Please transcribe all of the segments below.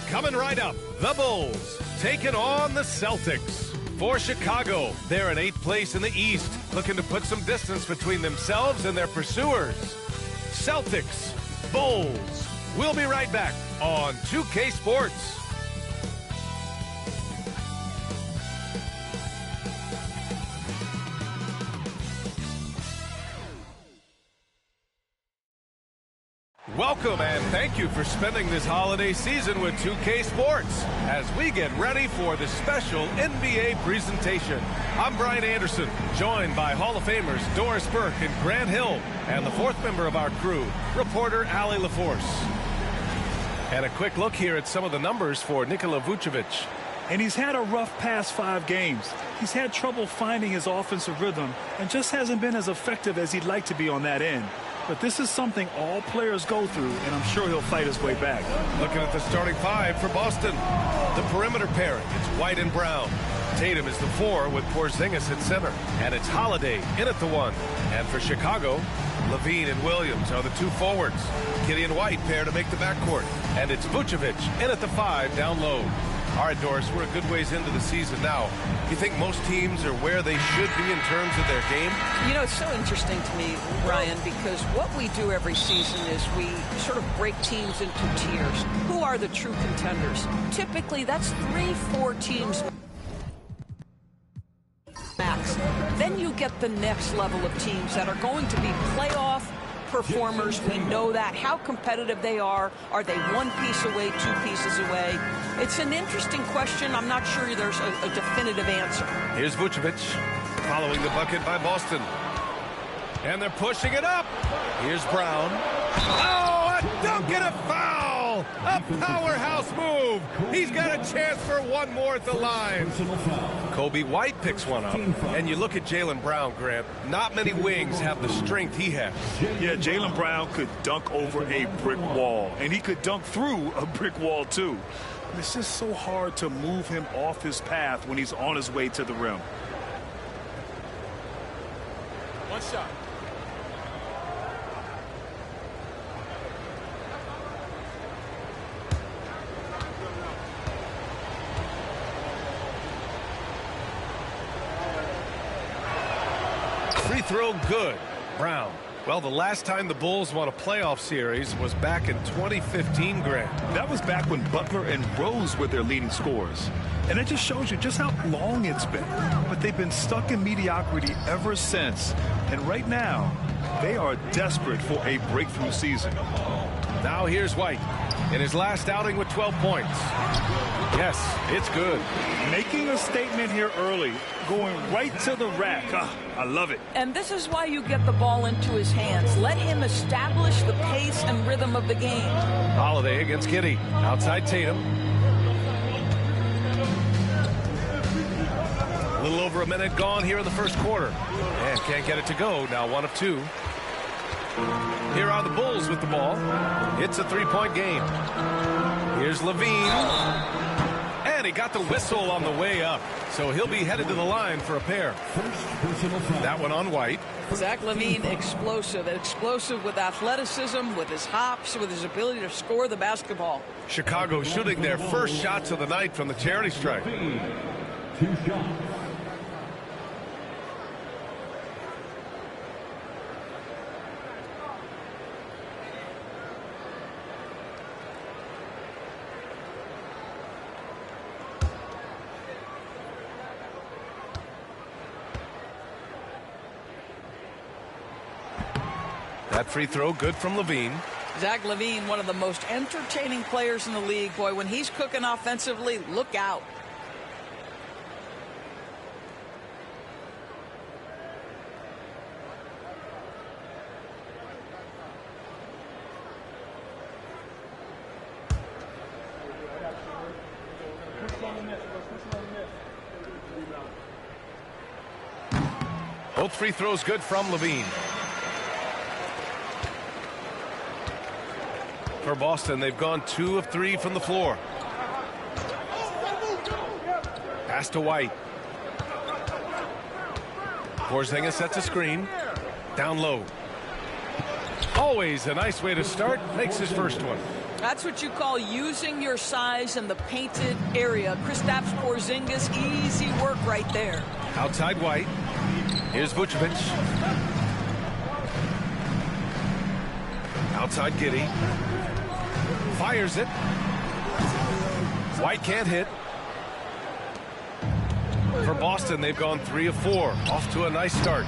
Coming right up, the Bulls taking on the Celtics. For Chicago, they're in 8th place in the East, looking to put some distance between themselves and their pursuers. Celtics, Bulls. We'll be right back on 2K Sports. Welcome and thank you for spending this holiday season with 2K Sports as we get ready for the special NBA presentation. I'm Brian Anderson, joined by Hall of Famers Doris Burke and Grant Hill, and the 4th member of our crew, reporter Allie LaForce. And a quick look here at some of the numbers for Nikola Vucevic. And he's had a rough past 5 games. He's had trouble finding his offensive rhythm and just hasn't been as effective as he'd like to be on that end. But this is something all players go through, and I'm sure he'll fight his way back. Looking at the starting 5 for Boston. The perimeter pairing, it's White and Brown. Tatum is the 4 with Porzingis at center. And it's Holiday in at the 1. And for Chicago, Levine and Williams are the 2 forwards. Kitty and White pair to make the backcourt. And it's Vucevic in at the 5 down low. All right, Doris, we're a good ways into the season now. Do you think most teams are where they should be in terms of their game? You know, it's so interesting to me, Brian, because what we do every season is we sort of break teams into tiers. Who are the true contenders? Typically, that's 3-4 teams max. Then you get the next level of teams that are going to be playoff performers. We know that. How competitive they are. Are they 1 piece away, 2 pieces away? It's an interesting question. I'm not sure there's a definitive answer. Here's Vucevic following the bucket by Boston. And they're pushing it up. Here's Brown. Oh, a dunk and a foul! A powerhouse move. He's got a chance for one more at the line. Kobe White picks one up. And you look at Jaylen Brown, Grant. Not many wings have the strength he has. Yeah, Jaylen Brown could dunk over a brick wall. And he could dunk through a brick wall, too. It's just so hard to move him off his path when he's on his way to the rim. One shot. Free throw good. Brown. Well, the last time the Bulls won a playoff series was back in 2015, Grant. That was back when Butler and Rose were their leading scorers. And it just shows you just how long it's been. But they've been stuck in mediocrity ever since. And right now, they are desperate for a breakthrough season. Now here's White in his last outing with 12 points. Yes, it's good. Making a statement here early, going right to the rack. I love it. And this is why you get the ball into his hands. Let him establish the pace and rhythm of the game. Holiday against Kitty. Outside Tatum. A little over a minute gone here in the first quarter. And can't get it to go. Now 1 of 2. Here are the Bulls with the ball. It's a 3-point game. Here's Levine. And he got the whistle on the way up. So he'll be headed to the line for a pair. That one on White. Zach LaVine, explosive. Explosive with athleticism, with his hops, with his ability to score the basketball. Chicago shooting their first shots of the night from the charity stripe. 2 shots. That free throw good from Levine. Zach LaVine, one of the most entertaining players in the league. Boy, when he's cooking offensively, look out. Both free throws good from Levine. For Boston, they've gone 2 of 3 from the floor. Pass to White. Porzingis sets a screen. Down low. Always a nice way to start. Makes his first one. That's what you call using your size in the painted area. Kristaps Porzingis, easy work right there. Outside White. Here's Vucevic. Outside Giddey. Fires it. White can't hit. For Boston, they've gone 3 of 4. Off to a nice start.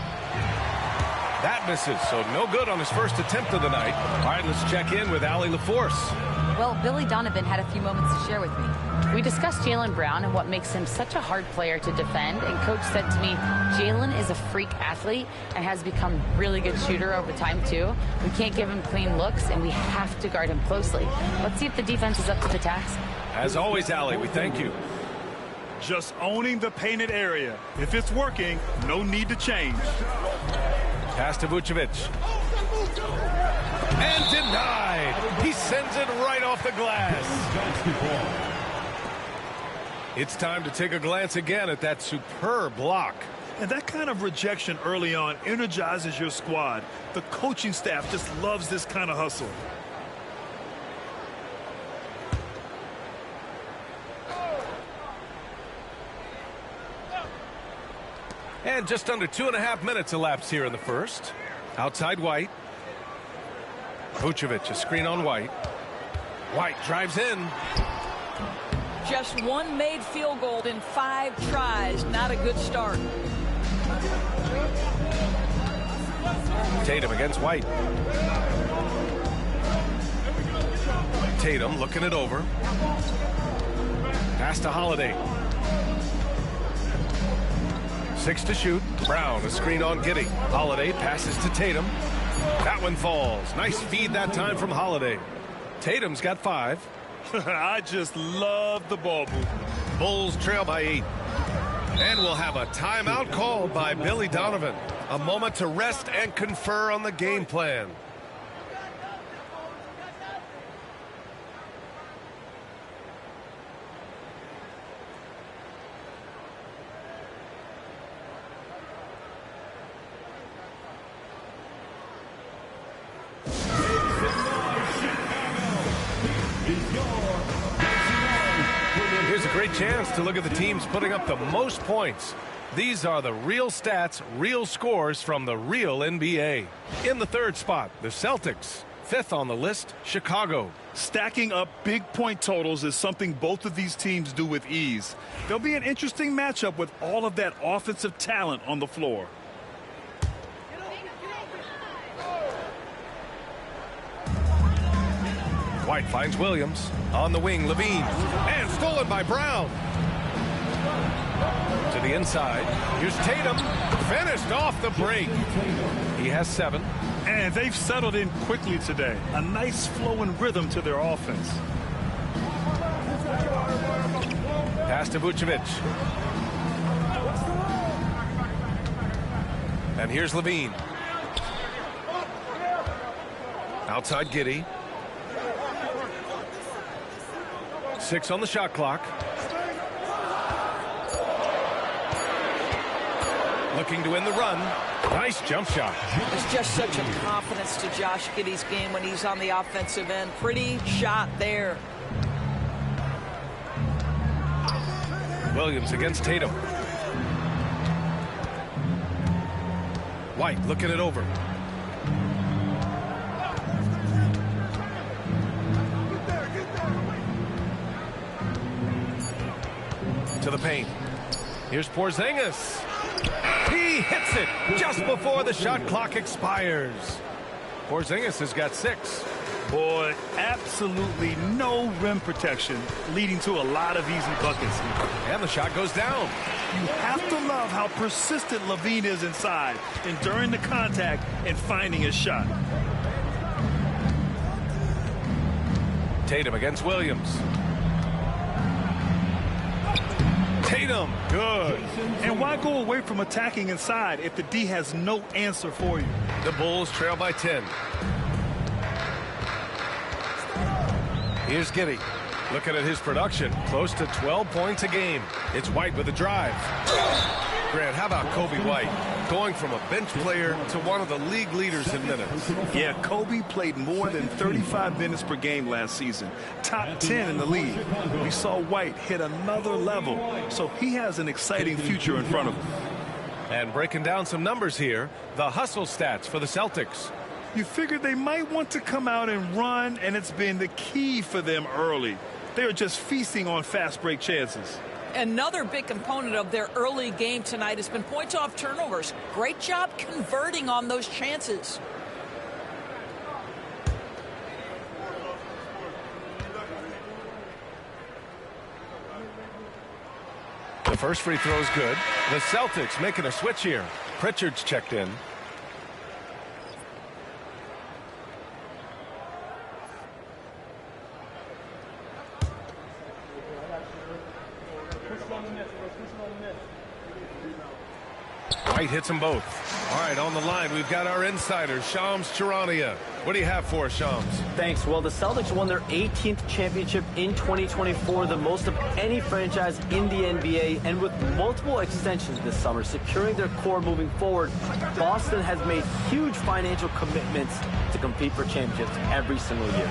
That misses, so no good on his first attempt of the night. All right, let's check in with Allie LaForce. Well, Billy Donovan had a few moments to share with me. We discussed Jaylen Brown and what makes him such a hard player to defend, and Coach said to me, Jaylen is a freak athlete and has become a really good shooter over time, too. We can't give him clean looks, and we have to guard him closely. Let's see if the defense is up to the task. As always, Allie, we thank you. Just owning the painted area. If it's working, no need to change. Pass to Vucevic. And denied. He sends it right off the glass. It's time to take a glance again at that superb block. And that kind of rejection early on energizes your squad. The coaching staff just loves this kind of hustle. And just under 2.5 minutes elapsed here in the first. Outside White. Vucevic, a screen on White. White drives in. Just one made field goal in 5 tries. Not a good start. Tatum against White. Tatum looking it over. Pass to Holiday. 6 to shoot. Brown, a screen on Giddey. Holiday passes to Tatum. That one falls. Nice feed that time from Holiday. Tatum's got 5. I just love the ball movement. Bulls trail by 8. And we'll have a timeout called by Billy Donovan. A moment to rest and confer on the game plan. Here's a great chance to look at the teams putting up the most points. These are the real stats, real scores from the real NBA. In the 3rd spot, the Celtics. 5th on the list, Chicago. Stacking up big point totals is something both of these teams do with ease. There'll be an interesting matchup with all of that offensive talent on the floor. White finds Williams. On the wing, Levine. And stolen by Brown. To the inside. Here's Tatum. Finished off the break. He has 7. And they've settled in quickly today. A nice flow and rhythm to their offense. Pass to Vucevic. And here's Levine. Outside Giddey. 6 on the shot clock. Looking to win the run. Nice jump shot. There's just such a confidence to Josh Giddey's game when he's on the offensive end. Pretty shot there. Williams against Tatum. White looking it over. To the paint. Here's Porzingis. He hits it just before the shot clock expires. Porzingis has got 6. Boy, absolutely no rim protection, leading to a lot of easy buckets. And the shot goes down. You have to love how persistent Levine is inside, enduring the contact and finding his shot. Tatum against Williams. Tatum, good. And why go away from attacking inside if the D has no answer for you? The Bulls trail by 10. Here's Giddey. Looking at his production, close to 12 points a game. It's White with a drive. Grant, how about Kobe White? going from a bench player to one of the league leaders in minutes. Yeah, Kobe played more than 35 minutes per game last season. Top 10 in the league. We saw White hit another level, so he has an exciting future in front of him. And breaking down some numbers here, the hustle stats for the Celtics. You figured they might want to come out and run, and it's been the key for them early. They're just feasting on fast break chances. Another big component of their early game tonight has been points off turnovers. Great job converting on those chances. The first free throw is good. The Celtics making a switch here. Pritchard's checked in. White hits them both. All right, on the line, we've got our insider, Shams Charania. What do you have for us, Shams? Thanks. Well, the Celtics won their 18th championship in 2024, the most of any franchise in the NBA, and with multiple extensions this summer, securing their core moving forward, Boston has made huge financial commitments to compete for championships every single year.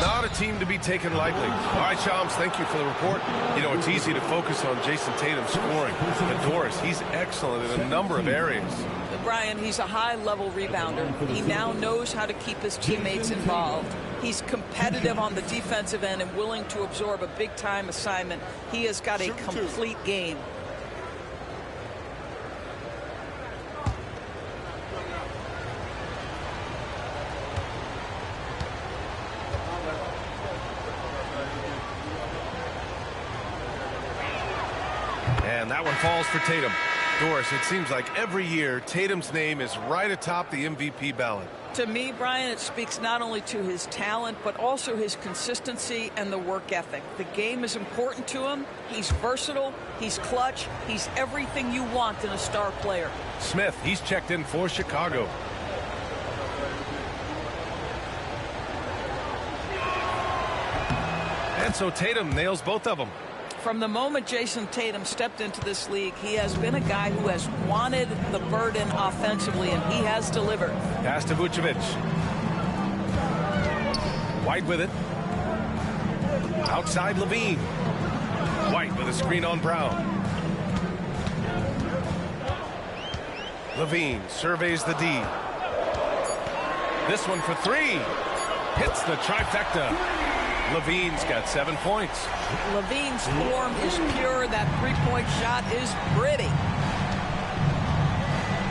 Not a team to be taken lightly. All right, Shams, thank you for the report. You know, it's easy to focus on Jason Tatum scoring. But Doris, he's excellent in a number of areas. Brian, he's a high-level rebounder. He now knows how to keep his teammates involved. He's competitive on the defensive end and willing to absorb a big-time assignment. He has got a complete game. And that one falls for Tatum. Doris, it seems like every year Tatum's name is right atop the MVP ballot. To me, Brian, it speaks not only to his talent, but also his consistency and the work ethic. The game is important to him. He's versatile. He's clutch. He's everything you want in a star player. Smith, he's checked in for Chicago. And so Tatum nails both of them. From the moment Jason Tatum stepped into this league, he has been a guy who has wanted the burden offensively, and he has delivered. Pass to Vucevic. White with it. Outside Levine. White with a screen on Brown. Levine surveys the D. This one for three. Hits the trifecta. Levine's got 7 points. Levine's form is pure. That three-point shot is pretty.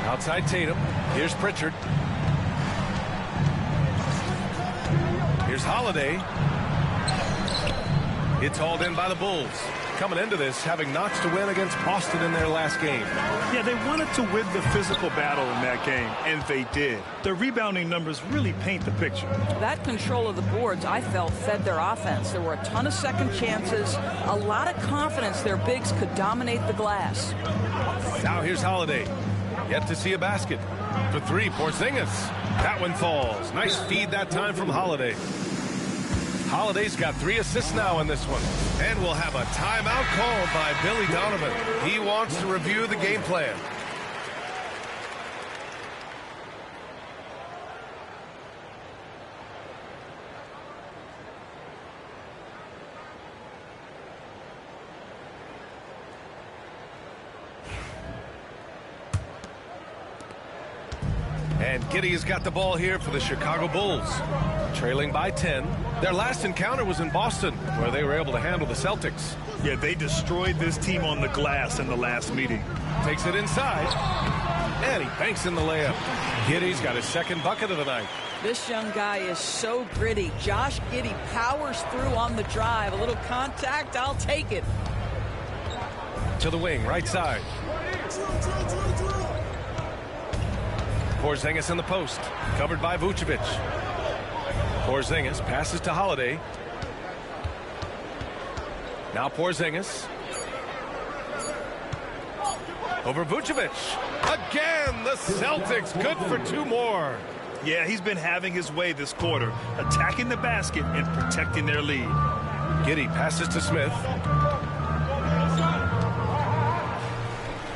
Outside Tatum. Here's Pritchard. Here's Holiday. It's hauled in by the Bulls. Coming into this, having notched a win against Boston in their last game. Yeah, they wanted to win the physical battle in that game, and they did. Their rebounding numbers really paint the picture. That control of the boards, I felt, fed their offense. There were a ton of second chances, a lot of confidence their bigs could dominate the glass. Now here's Holiday. Yet to see a basket. For three, Porzingis. That one falls. Nice feed that time from Holiday. Holiday's got 3 assists now in this one. And we'll have a timeout called by Billy Donovan. He wants to review the game plan. And Giddey has got the ball here for the Chicago Bulls. Trailing by 10. Their last encounter was in Boston, where they were able to handle the Celtics. Yeah, they destroyed this team on the glass in the last meeting. Takes it inside. And he banks in the layup. Giddey's got his second bucket of the night. This young guy is so gritty. Josh Giddey powers through on the drive. A little contact, I'll take it. To the wing, right side. Porzingis in the post, covered by Vucevic. Porzingis passes to Holiday. Now Porzingis. Over Vucevic. Again, the Celtics good for 2 more. Yeah, he's been having his way this quarter, attacking the basket and protecting their lead. Giddey passes to Smith.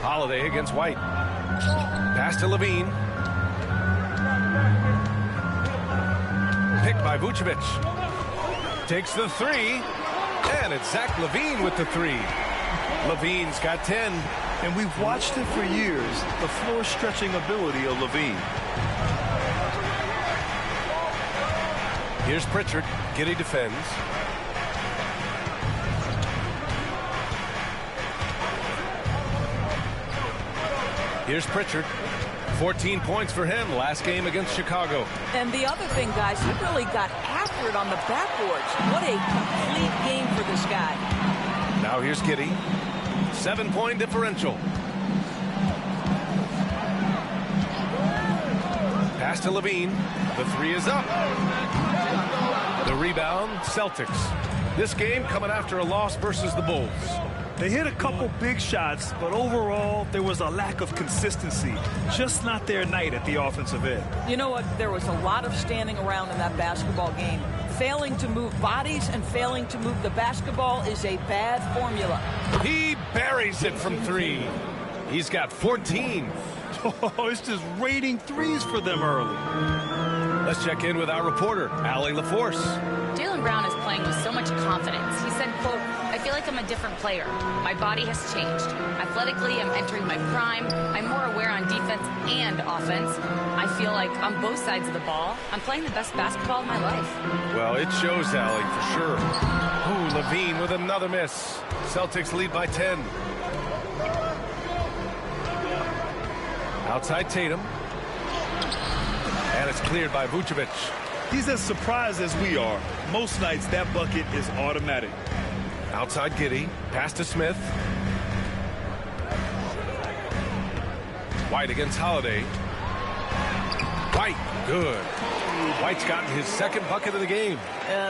Holiday against White. Pass to Levine. Picked by Vucevic. Takes the three. And it's Zach LaVine with the three. LaVine's got 10. And we've watched it for years, the floor-stretching ability of LaVine. Here's Pritchard. Giddey defends. Here's Pritchard. 14 points for him last game against Chicago. And the other thing, guys, he really got after it on the backboards. What a complete game for this guy. Now here's Giddey. 7-point differential. Pass to Levine. The three is up. The rebound, Celtics. This game coming after a loss versus the Bulls. They hit a couple big shots, but overall, there was a lack of consistency. Just not their night at the offensive end. You know what? There was a lot of standing around in that basketball game. Failing to move bodies and failing to move the basketball is a bad formula. He buries it from three. He's got 14. Oh, it's just raining threes for them early. Let's check in with our reporter, Allie LaForce. Jaylen Brown is playing with so much confidence. He said, quote, "I feel like I'm a different player. My body has changed. Athletically, I'm entering my prime. I'm more aware on defense and offense. I feel like on both sides of the ball, I'm playing the best basketball of my life." Well, it shows, Allie, for sure. Ooh, Levine with another miss. Celtics lead by 10. Outside Tatum. And it's cleared by Vucevic. He's as surprised as we are. Most nights, that bucket is automatic. Outside Giddey. Pass to Smith. White against Holiday. White, good. White's gotten his second bucket of the game.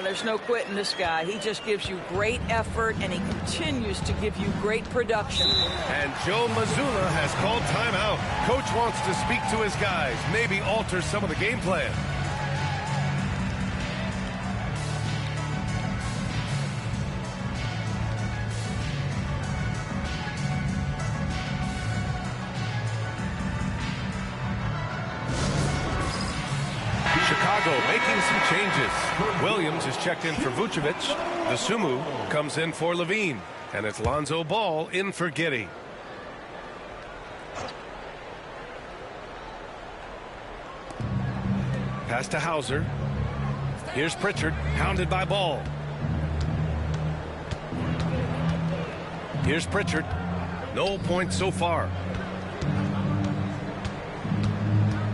There's no quitting this guy. He just gives you great effort, and he continues to give you great production. And Joe Mazzulla has called timeout. Coach wants to speak to his guys, maybe alter some of the game plan. Chicago making some changes. Williams is checked in for Vucevic. The Sumu comes in for Levine. And it's Lonzo Ball in for Giddey. Pass to Hauser. Here's Pritchard, hounded by Ball. Here's Pritchard. No points so far.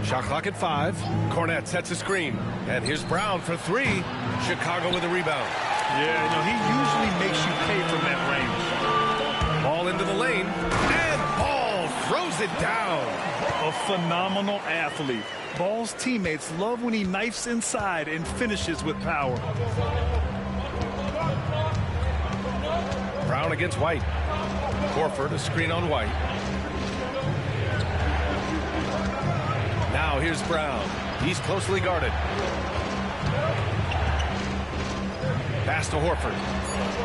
Shot clock at 5. Cornette sets a screen. And here's Brown for 3. Chicago with a rebound. Yeah, you know, he usually makes you pay from that range. Ball into the lane. And Ball throws it down. A phenomenal athlete. Ball's teammates love when he knifes inside and finishes with power. Brown against White. Horford, a screen on White. Now here's Brown. He's closely guarded. Pass to Horford.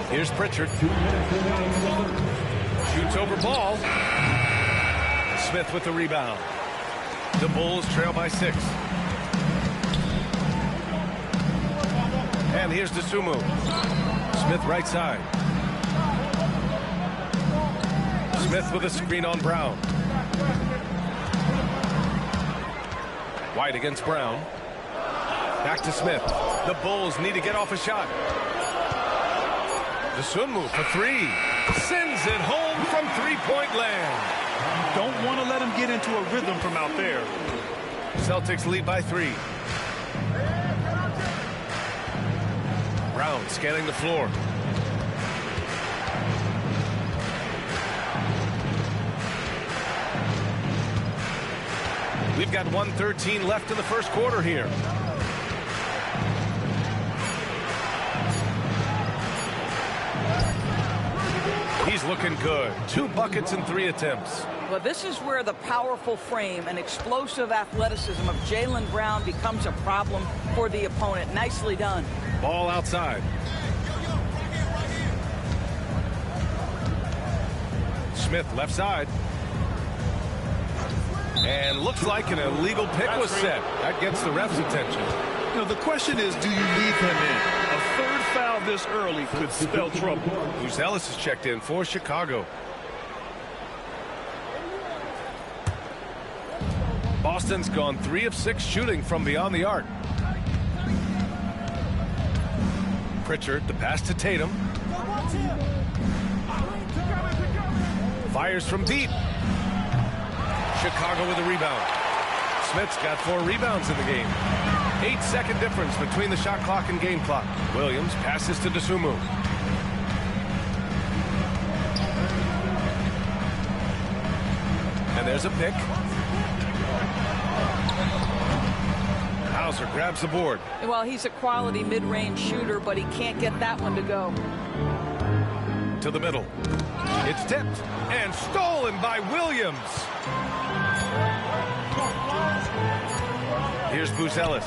Here's Pritchard. Shoots over Ball. Smith with the rebound. The Bulls trail by 6. And here's Sumu. Smith right side. Smith with a screen on Brown. White against Brown. Back to Smith. The Bulls need to get off a shot. Sumu for 3. Sends it home from three-point land. You don't want to let him get into a rhythm from out there. Celtics lead by 3. Brown scanning the floor. We've got 1:13 left in the first quarter here. He's looking good. 2 buckets and 3 attempts. Well, this is where the powerful frame and explosive athleticism of Jaylen Brown becomes a problem for the opponent. Nicely done. Ball outside. Smith left side. And looks like an illegal pick was set. That gets the ref's attention. You know, the question is, do you leave him in? A third foul this early could spell trouble. Buzelis is checked in for Chicago. Boston's gone 3 of 6 shooting from beyond the arc. Pritchard, the pass to Tatum. Fires from deep. Chicago with a rebound. Smith's got 4 rebounds in the game. 8-second difference between the shot clock and game clock. Williams passes to Dosunmu. And there's a pick. Hauser grabs the board. Well, he's a quality mid-range shooter, but he can't get that one to go. To the middle. It's tipped and stolen by Williams. Here's Buzelis.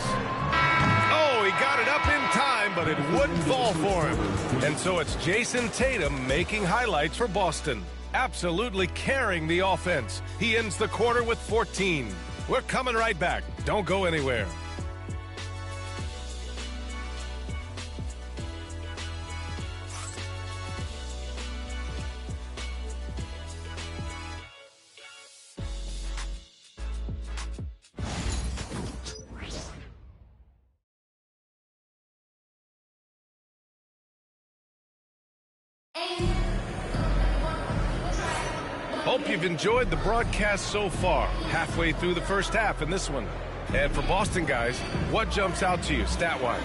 Oh, he got it up in time, but it wouldn't fall for him. And so it's Jason Tatum making highlights for Boston. Absolutely carrying the offense. He ends the quarter with 14. We're coming right back. Don't go anywhere. Hope you've enjoyed the broadcast so far. Halfway through the first half in this one. And for Boston guys, what jumps out to you stat-wise?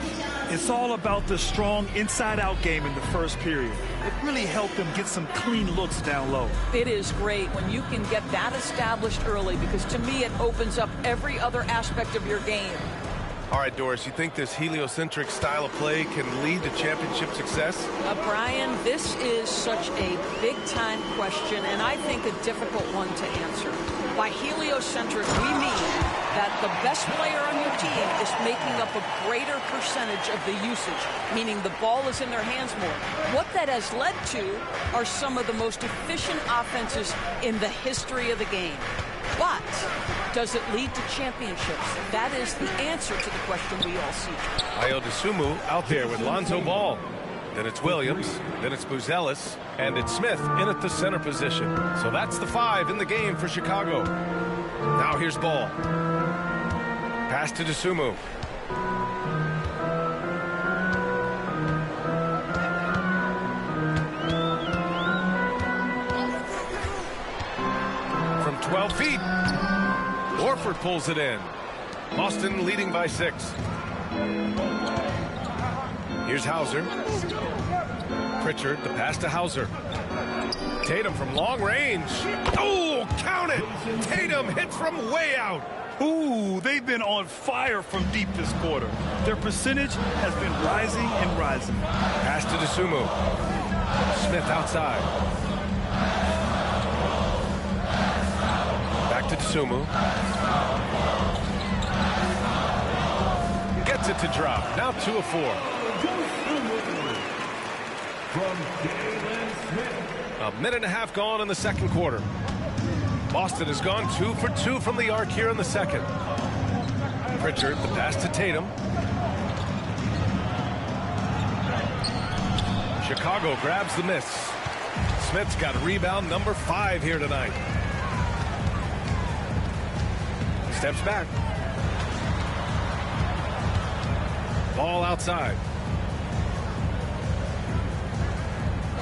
It's all about the strong inside-out game in the first period. It really helped them get some clean looks down low. It is great when you can get that established early, because to me it opens up every other aspect of your game. All right, Doris, you think this heliocentric style of play can lead to championship success? Brian, this is such a big-time question, and I think a difficult one to answer. By heliocentric, we mean that the best player on your team is making up a greater percentage of the usage, meaning the ball is in their hands more. What that has led to are some of the most efficient offenses in the history of the game. But does it lead to championships? That is the answer to the question we all seek. Ayo Dosunmu out there with Lonzo Ball. Then it's Williams, then it's Buzelis, and it's Smith in at the center position. So that's the 5 in the game for Chicago. Now here's Ball. Pass to Dosunmu. From 12 feet. Horford pulls it in. Boston leading by 6. Here's Hauser. Pritchard, the pass to Hauser. Tatum from long range. Oh, count it! Tatum hits from way out. Ooh, they've been on fire from deep this quarter. Their percentage has been rising and rising. Pass to Dosunmu. Smith outside. Back to Dosunmu. Gets it to drop. Now 2 of 4. A minute and a half gone in the second quarter. Boston has gone 2 for 2 from the arc here in the second. Pritchard, the pass to Tatum. Chicago grabs the miss. Smith's got rebound number 5 here tonight. Steps back. Ball outside.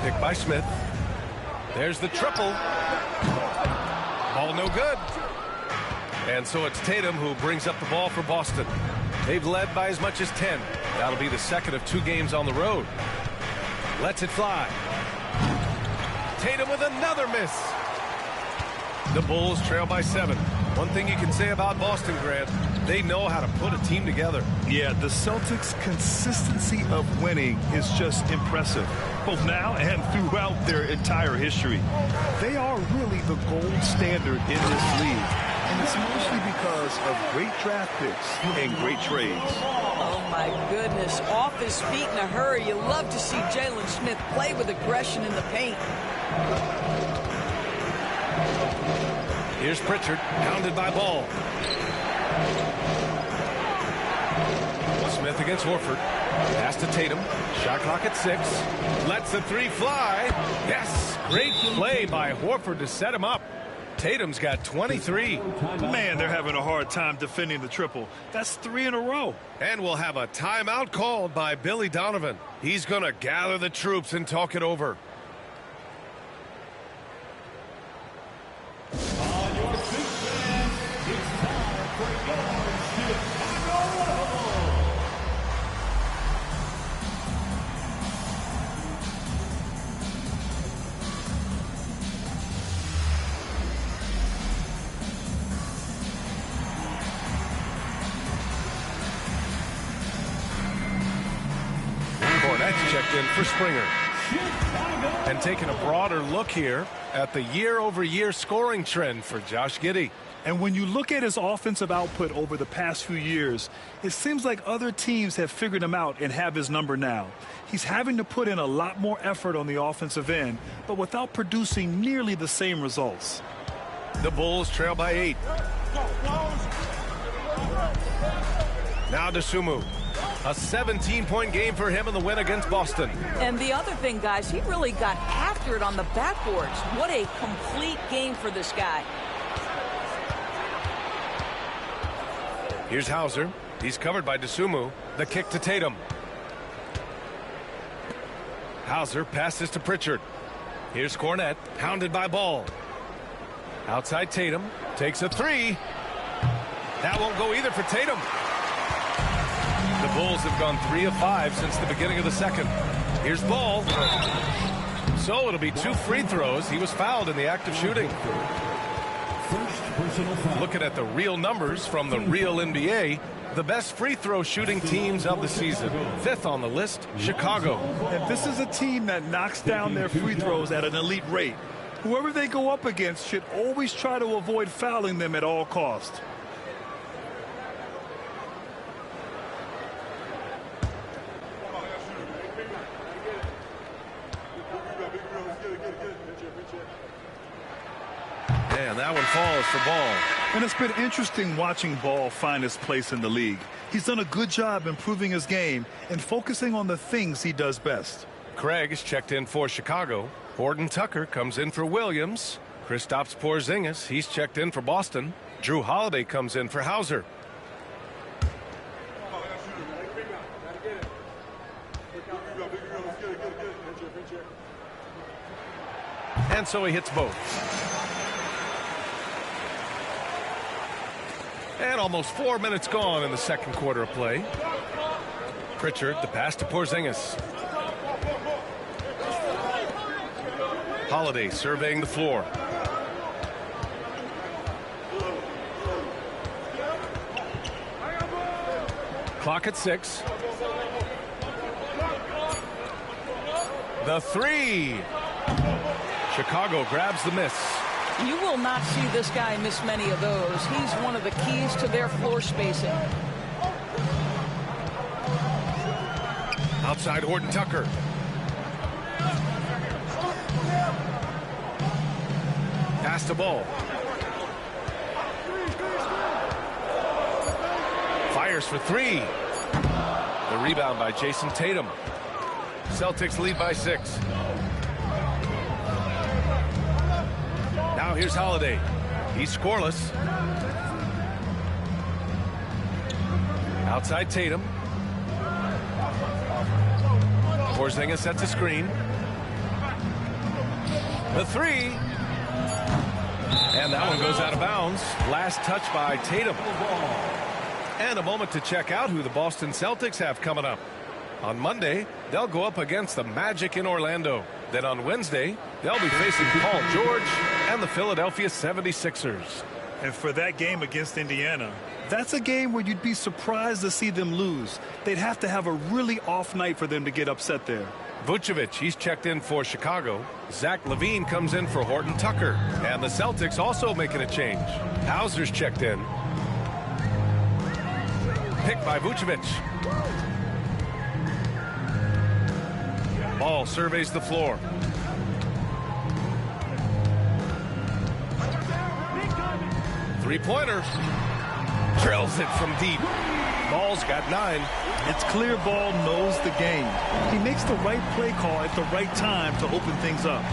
Pick by Smith. There's the triple. Ball no good. And so it's Tatum who brings up the ball for Boston. They've led by as much as 10. That'll be the second of 2 games on the road. Lets it fly. Tatum with another miss. The Bulls trail by 7. One thing you can say about Boston, Grant, they know how to put a team together. Yeah, the Celtics' consistency of winning is just impressive, both now and throughout their entire history. They are really the gold standard in this league, and it's mostly because of great draft picks and great trades. Oh, my goodness. Off his feet in a hurry. You love to see Jalen Smith play with aggression in the paint. Here's Pritchard, pounded by Ball. Smith against Horford. Pass to Tatum. Shot clock at 6. Lets the 3 fly. Yes! Great play by Horford to set him up. Tatum's got 23. Man, they're having a hard time defending the triple. That's 3 in a row. And we'll have a timeout called by Billy Donovan. He's going to gather the troops and talk it over. On your feet, fans, it's time for your Chicago Level. Cornette's checked in for Springer. And taking a broader look here at the year-over-year scoring trend for Josh Giddey. And when you look at his offensive output over the past few years, it seems like other teams have figured him out and have his number now. He's having to put in a lot more effort on the offensive end, but without producing nearly the same results. The Bulls trail by 8. Now Dosunmu. A 17-point game for him in the win against Boston. And the other thing, guys, he really got after it on the backboards. What a complete game for this guy. Here's Hauser. He's covered by Dosunmu. The kick to Tatum. Hauser passes to Pritchard. Here's Cornette, pounded by Ball. Outside Tatum. Takes a 3. That won't go either for Tatum. The Bulls have gone 3 of 5 since the beginning of the second. Here's Ball. So it'll be 2 free throws. He was fouled in the act of shooting. Looking at the real numbers from the real NBA, the best free throw shooting teams of the season. 5th on the list, Chicago. And this is a team that knocks down their free throws at an elite rate. Whoever they go up against should always try to avoid fouling them at all costs. And that one falls for Ball. And it's been interesting watching Ball find his place in the league. He's done a good job improving his game and focusing on the things he does best. Craig is checked in for Chicago. Horton Tucker comes in for Williams. Kristaps Porzingis, he's checked in for Boston. Drew Holiday comes in for Hauser. And so he hits both. And almost 4 minutes gone in the second quarter of play. Pritchard, the pass to Porzingis. Holiday surveying the floor. Clock at 6. The 3. Chicago grabs the miss. You will not see this guy miss many of those. He's one of the keys to their floor spacing. Outside Horton Tucker. Pass to Ball. Fires for 3. The rebound by Jason Tatum. Celtics lead by 6. Now here's Holiday. He's scoreless. Outside Tatum. Porzingis sets a screen. The 3. And that one goes out of bounds. Last touch by Tatum. And a moment to check out who the Boston Celtics have coming up. On Monday, they'll go up against the Magic in Orlando. Then on Wednesday, they'll be facing Paul George and the Philadelphia 76ers. And for that game against Indiana, that's a game where you'd be surprised to see them lose. They'd have to have a really off night for them to get upset there. Vucevic, he's checked in for Chicago. Zach LaVine comes in for Horton Tucker. And the Celtics also making a change. Hauser's checked in. Picked by Vucevic. Ball surveys the floor. Three-pointer. Drills it from deep. Ball's got 9. It's clear Ball knows the game. He makes the right play call at the right time to open things up.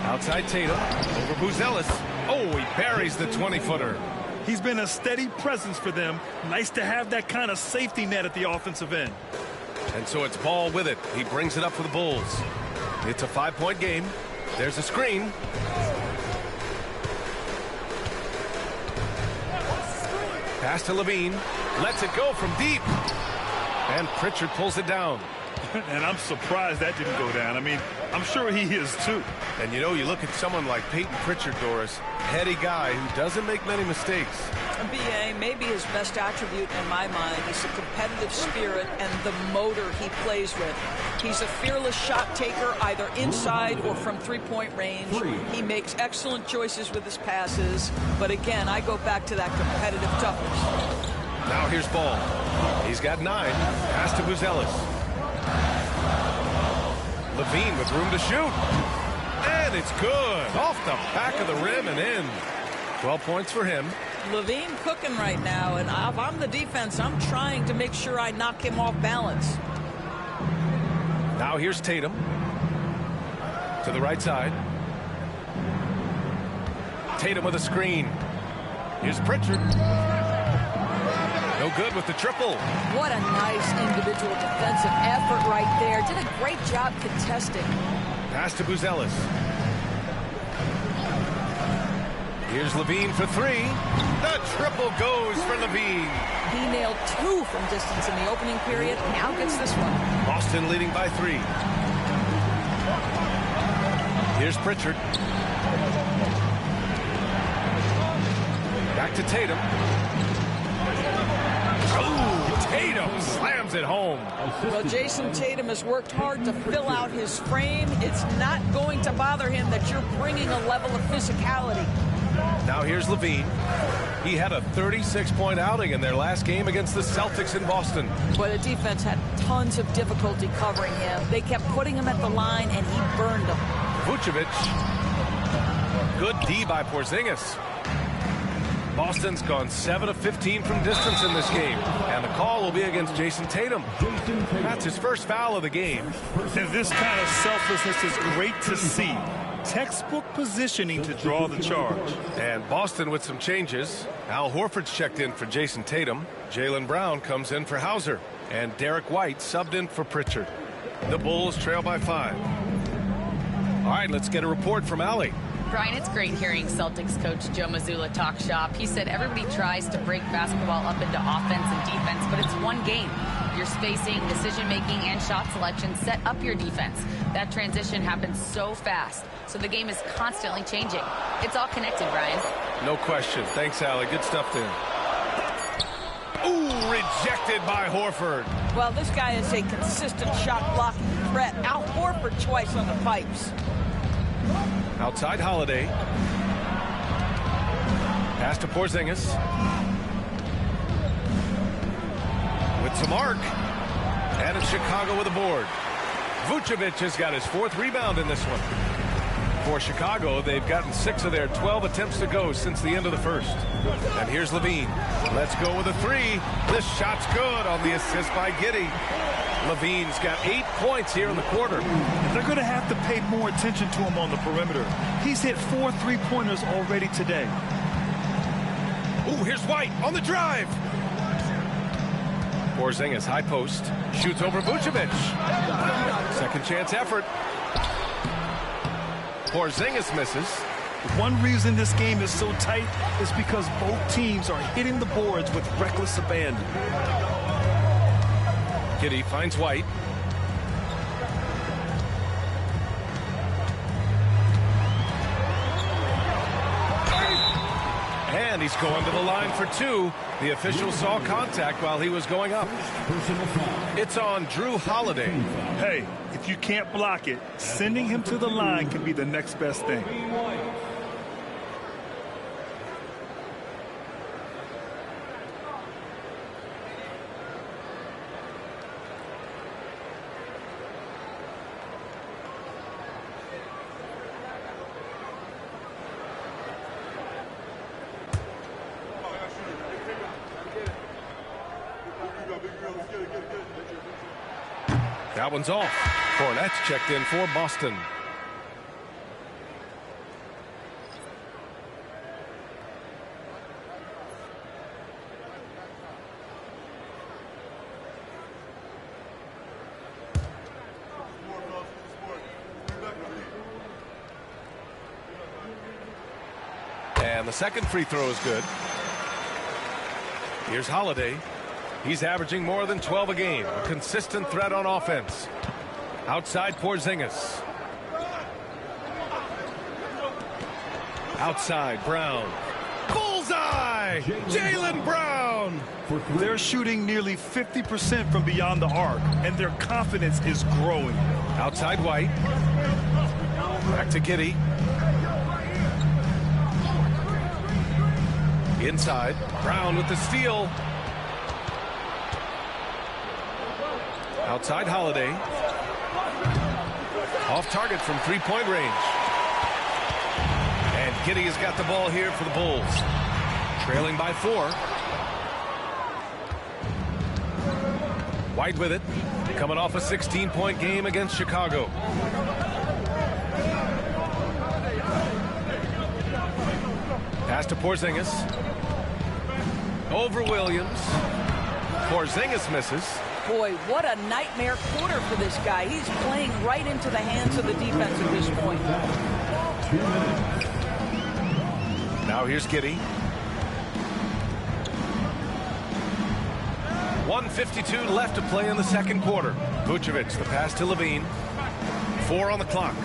Outside Tatum. Over Buzelis. Oh, he buries the 20-footer. He's been a steady presence for them. Nice to have that kind of safety net at the offensive end. And so it's Ball with it. He brings it up for the Bulls. It's a 5-point game. There's a screen. Pass to Levine. Lets it go from deep. And Pritchard pulls it down. And I'm surprised that didn't go down. I mean, I'm sure he is too. And you know, you look at someone like Peyton Pritchard, Doris, heady guy who doesn't make many mistakes. BA, maybe his best attribute in my mind is the competitive spirit and the motor he plays with. He's a fearless shot taker, either inside or from three-point range. He makes excellent choices with his passes. But again, I go back to that competitive toughness. Now here's Ball. He's got 9. Pass to Buzelis. Levine with room to shoot. And it's good. Off the back of the rim and in. 12 points for him. Levine cooking right now, and if I'm the defense, I'm trying to make sure I knock him off balance. Now here's Tatum. To the right side. Tatum with a screen. Here's Pritchard. No good with the triple. What a nice individual defensive effort right there. Did a great job contesting. Pass to Buzelis. Here's Levine for 3. The triple goes for Levine. He nailed 2 from distance in the opening period. Now gets this one. Boston leading by 3. Here's Pritchard. Back to Tatum. Oh, Tatum slams it home. Well, Jason Tatum has worked hard to fill out his frame. It's not going to bother him that you're bringing a level of physicality. Now here's Levine. He had a 36-point outing in their last game against the Celtics in Boston. Boy, the defense had tons of difficulty covering him. They kept putting him at the line, and he burned them. Vucevic. Good D by Porzingis. Boston's gone 7 of 15 from distance in this game, and the call will be against Jason Tatum. That's his first foul of the game. And this kind of selflessness is great to see. Textbook positioning to draw the charge. And Boston with some changes. Al Horford's checked in for Jason Tatum. Jaylen Brown comes in for Hauser. And Derek White subbed in for Pritchard. The Bulls trail by 5. All right, let's get a report from Allie. Brian, it's great hearing Celtics coach Joe Mazzulla talk shop. He said everybody tries to break basketball up into offense and defense, but it's one game. Your spacing, decision-making, and shot selection set up your defense. That transition happens so fast, so the game is constantly changing. It's all connected, Brian. No question. Thanks, Allie. Good stuff there. Ooh, rejected by Horford. Well, this guy is a consistent shot-blocking threat. Al Horford twice on the pipes. Outside Holiday. Pass to Porzingis. With some arc. And it's Chicago with a board. Vucevic has got his 4th rebound in this one. For Chicago, they've gotten 6 of their 12 attempts to go since the end of the first. And here's Levine. Let's go with a 3. This shot's good on the assist by Giddey. Levine's got 8 points here in the quarter. They're going to have to pay more attention to him on the perimeter. He's hit 4 3-pointers already today. Ooh, here's White on the drive. Porzingis, high post, shoots over Vucevic. Second chance effort. Porzingis misses. One reason this game is so tight is because both teams are hitting the boards with reckless abandon. Giddey finds White. And he's going to the line for 2. The official saw contact while he was going up. It's on Drew Holiday. Hey, if you can't block it, sending him to the line can be the next best thing. That one's off. Fournette's checked in for Boston. And the second free throw is good. Here's Holiday. He's averaging more than 12 a game. A consistent threat on offense. Outside Porzingis. Outside Brown. Bullseye! Jaylen Brown! They're shooting nearly 50% from beyond the arc, and their confidence is growing. Outside White. Back to Giddey. Inside. Brown with the steal. Outside Holiday. Off target from three-point range. And Giddey has got the ball here for the Bulls. Trailing by 4. White with it. Coming off a 16-point game against Chicago. Pass to Porzingis. Over Williams. Porzingis misses. Boy, what a nightmare quarter for this guy. He's playing right into the hands of the defense at this point. Now here's Giddey. 1:52 left to play in the second quarter. Vucevic, the pass to Levine. 4 on the clock.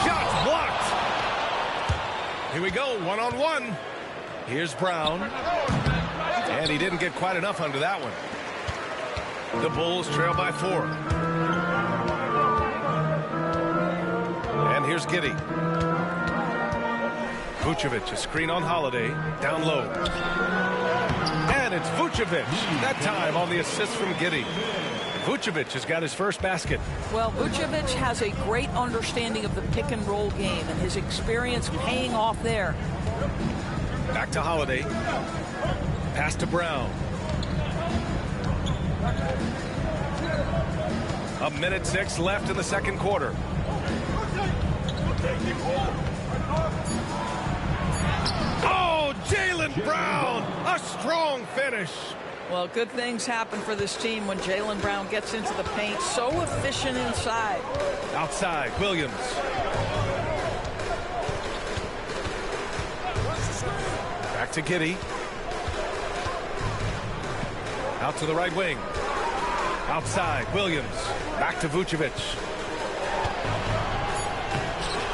Shots blocked. Here we go, one-on-one. Here's Brown. And he didn't get quite enough under that one. The Bulls trail by 4. And here's Giddey. Vucevic, a screen on Holiday. Down low. And it's Vucevic. That time on the assist from Giddey. Vucevic has got his first basket. Well, Vucevic has a great understanding of the pick-and-roll game, and his experience paying off there. Back to Holiday. Pass to Brown. 1:06 left in the second quarter. Oh, Jaylen Brown! A strong finish. Well, good things happen for this team when Jaylen Brown gets into the paint. So efficient inside. Outside, Williams. Back to Giddey. Out to the right wing. Outside, Williams. Back to Vucevic.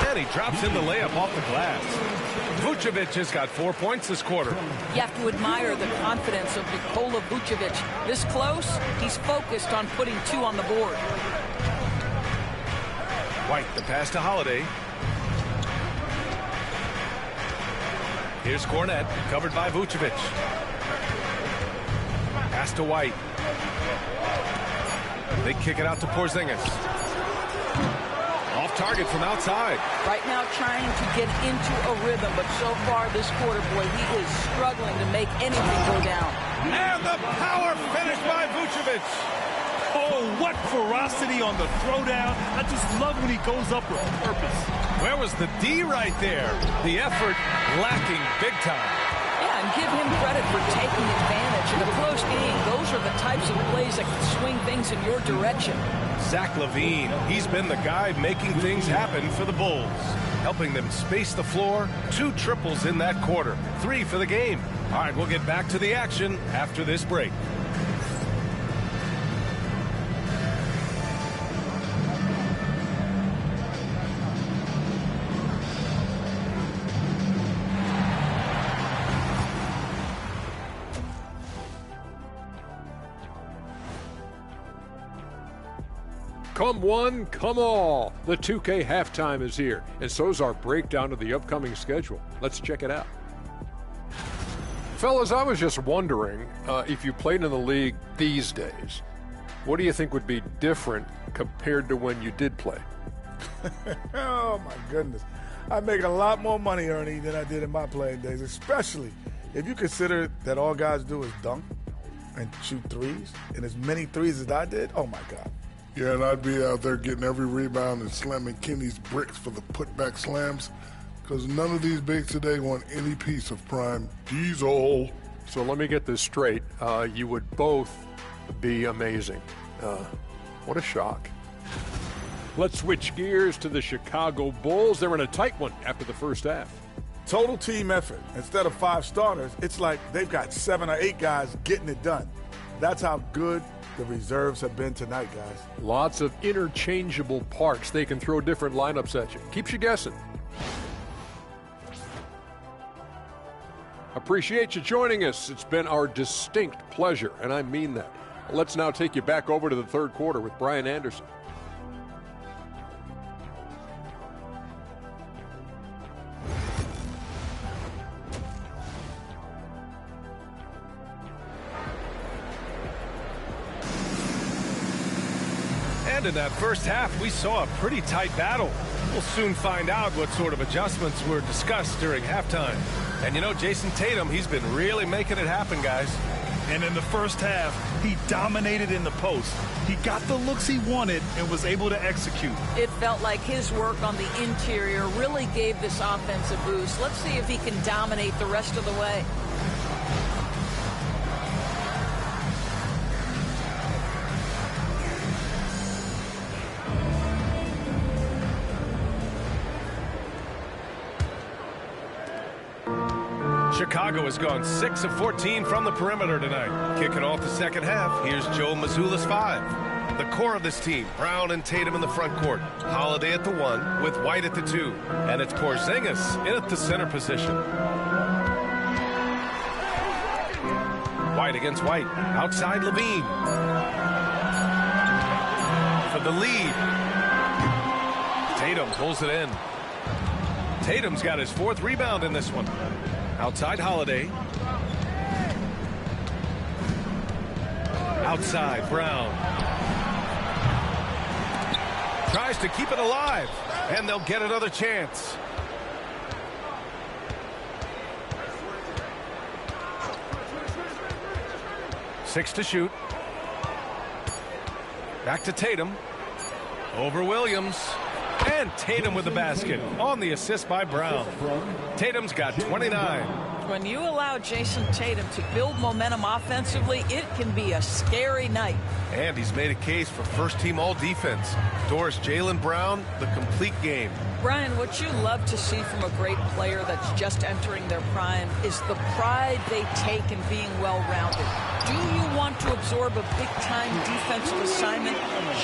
And he drops in the layup off the glass. Vucevic has got 4 points this quarter. You have to admire the confidence of Nikola Vucevic. This close, he's focused on putting 2 on the board. White, the pass to Holiday. Here's Cornette, covered by Vucevic. Pass to White. They kick it out to Porzingis. Off target from outside. Right now trying to get into a rhythm, but so far this quarter, boy, he is struggling to make anything go down. And the power finish by Vucevic. Oh, what ferocity on the throwdown. I just love when he goes up with purpose. Where was the D right there? The effort lacking big time. Yeah, and give him credit for taking advantage. In a close game, those are the types of plays that can swing things in your direction. Zach LaVine, he's been the guy making things happen for the Bulls. Helping them space the floor. 2 triples in that quarter. 3 for the game. All right, we'll get back to the action after this break. Come one, come all. The 2K halftime is here, and so's our breakdown of the upcoming schedule. Let's check it out. Fellas, I was just wondering if you played in the league these days, what do you think would be different compared to when you did play? Oh, my goodness. I'm making a lot more money, Ernie, than I did in my playing days, especially if you consider that all guys do is dunk. and shoot threes, and as many threes as I did, oh my God. Yeah, and I'd be out there getting every rebound and slamming Kenny's bricks for the putback slams, because none of these bigs today want any piece of prime Diesel. So let me get this straight. You would both be amazing. What a shock. Let's switch gears to the Chicago Bulls. They're in a tight one after the first half. Total team effort. Instead of 5 starters, it's like they've got 7 or 8 guys getting it done. That's how good the reserves have been tonight, guys. Lots of interchangeable parts. They can throw different lineups at you. Keeps you guessing. Appreciate you joining us. It's been our distinct pleasure, and I mean that. Let's now take you back over to the third quarter with Brian Anderson. And in that first half, we saw a pretty tight battle. We'll soon find out what sort of adjustments were discussed during halftime. And you know, Jason Tatum, he's been really making it happen, guys. And in the first half, he dominated in the post. He got the looks he wanted and was able to execute. It felt like his work on the interior really gave this offense a boost. Let's see if he can dominate the rest of the way. Chicago has gone 6 of 14 from the perimeter tonight. Kicking off the second half, here's Joe Mazzulla's 5. The core of this team, Brown and Tatum in the front court. Holiday at the 1 with White at the 2. And it's Porzingis in at the center position. White against White. Outside Levine. For the lead. Tatum pulls it in. Tatum's got his 4th rebound in this one. Outside Holiday. Outside Brown. Tries to keep it alive, and they'll get another chance. Six to shoot. Back to Tatum. Over Williams. And Tatum with the basket on the assist by Brown. Tatum's got 29. When you allow Jason Tatum to build momentum offensively, it can be a scary night. And he's made a case for first-team all-defense. Doris Jaylen Brown, the complete game. Brian, what you love to see from a great player that's just entering their prime is the pride they take in being well-rounded. Do you want to absorb a big-time defensive assignment?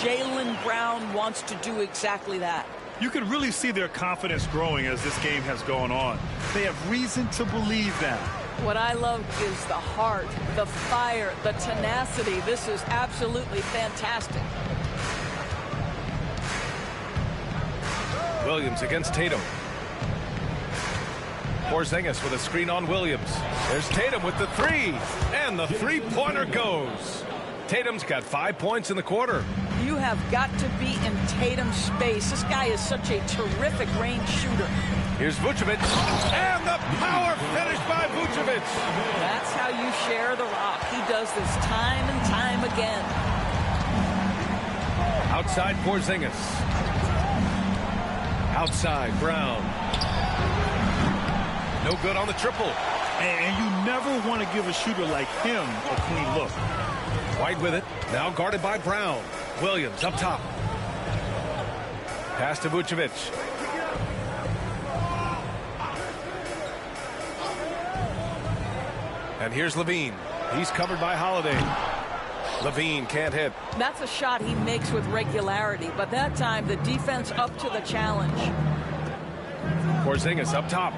Jaylen Brown wants to do exactly that. You can really see their confidence growing as this game has gone on. They have reason to believe that. What I love is the heart, the fire, the tenacity. This is absolutely fantastic. Williams against Tatum. Porzingis with a screen on Williams. There's Tatum with the 3, and the three-pointer goes. Tatum's got 5 points in the quarter. You have got to be in Tatum's space. This guy is such a terrific range shooter. Here's Vucevic, and the power finish by Vucevic. That's how you share the rock. He does this time and time again. Outside Porzingis. Outside Brown. No good on the triple. And you never want to give a shooter like him a clean look. White with it. Now guarded by Brown. Williams up top. Pass to Vucevic. And here's Levine. He's covered by Holiday. Levine can't hit. That's a shot he makes with regularity, but that time the defense up to the challenge. Porzingis up top.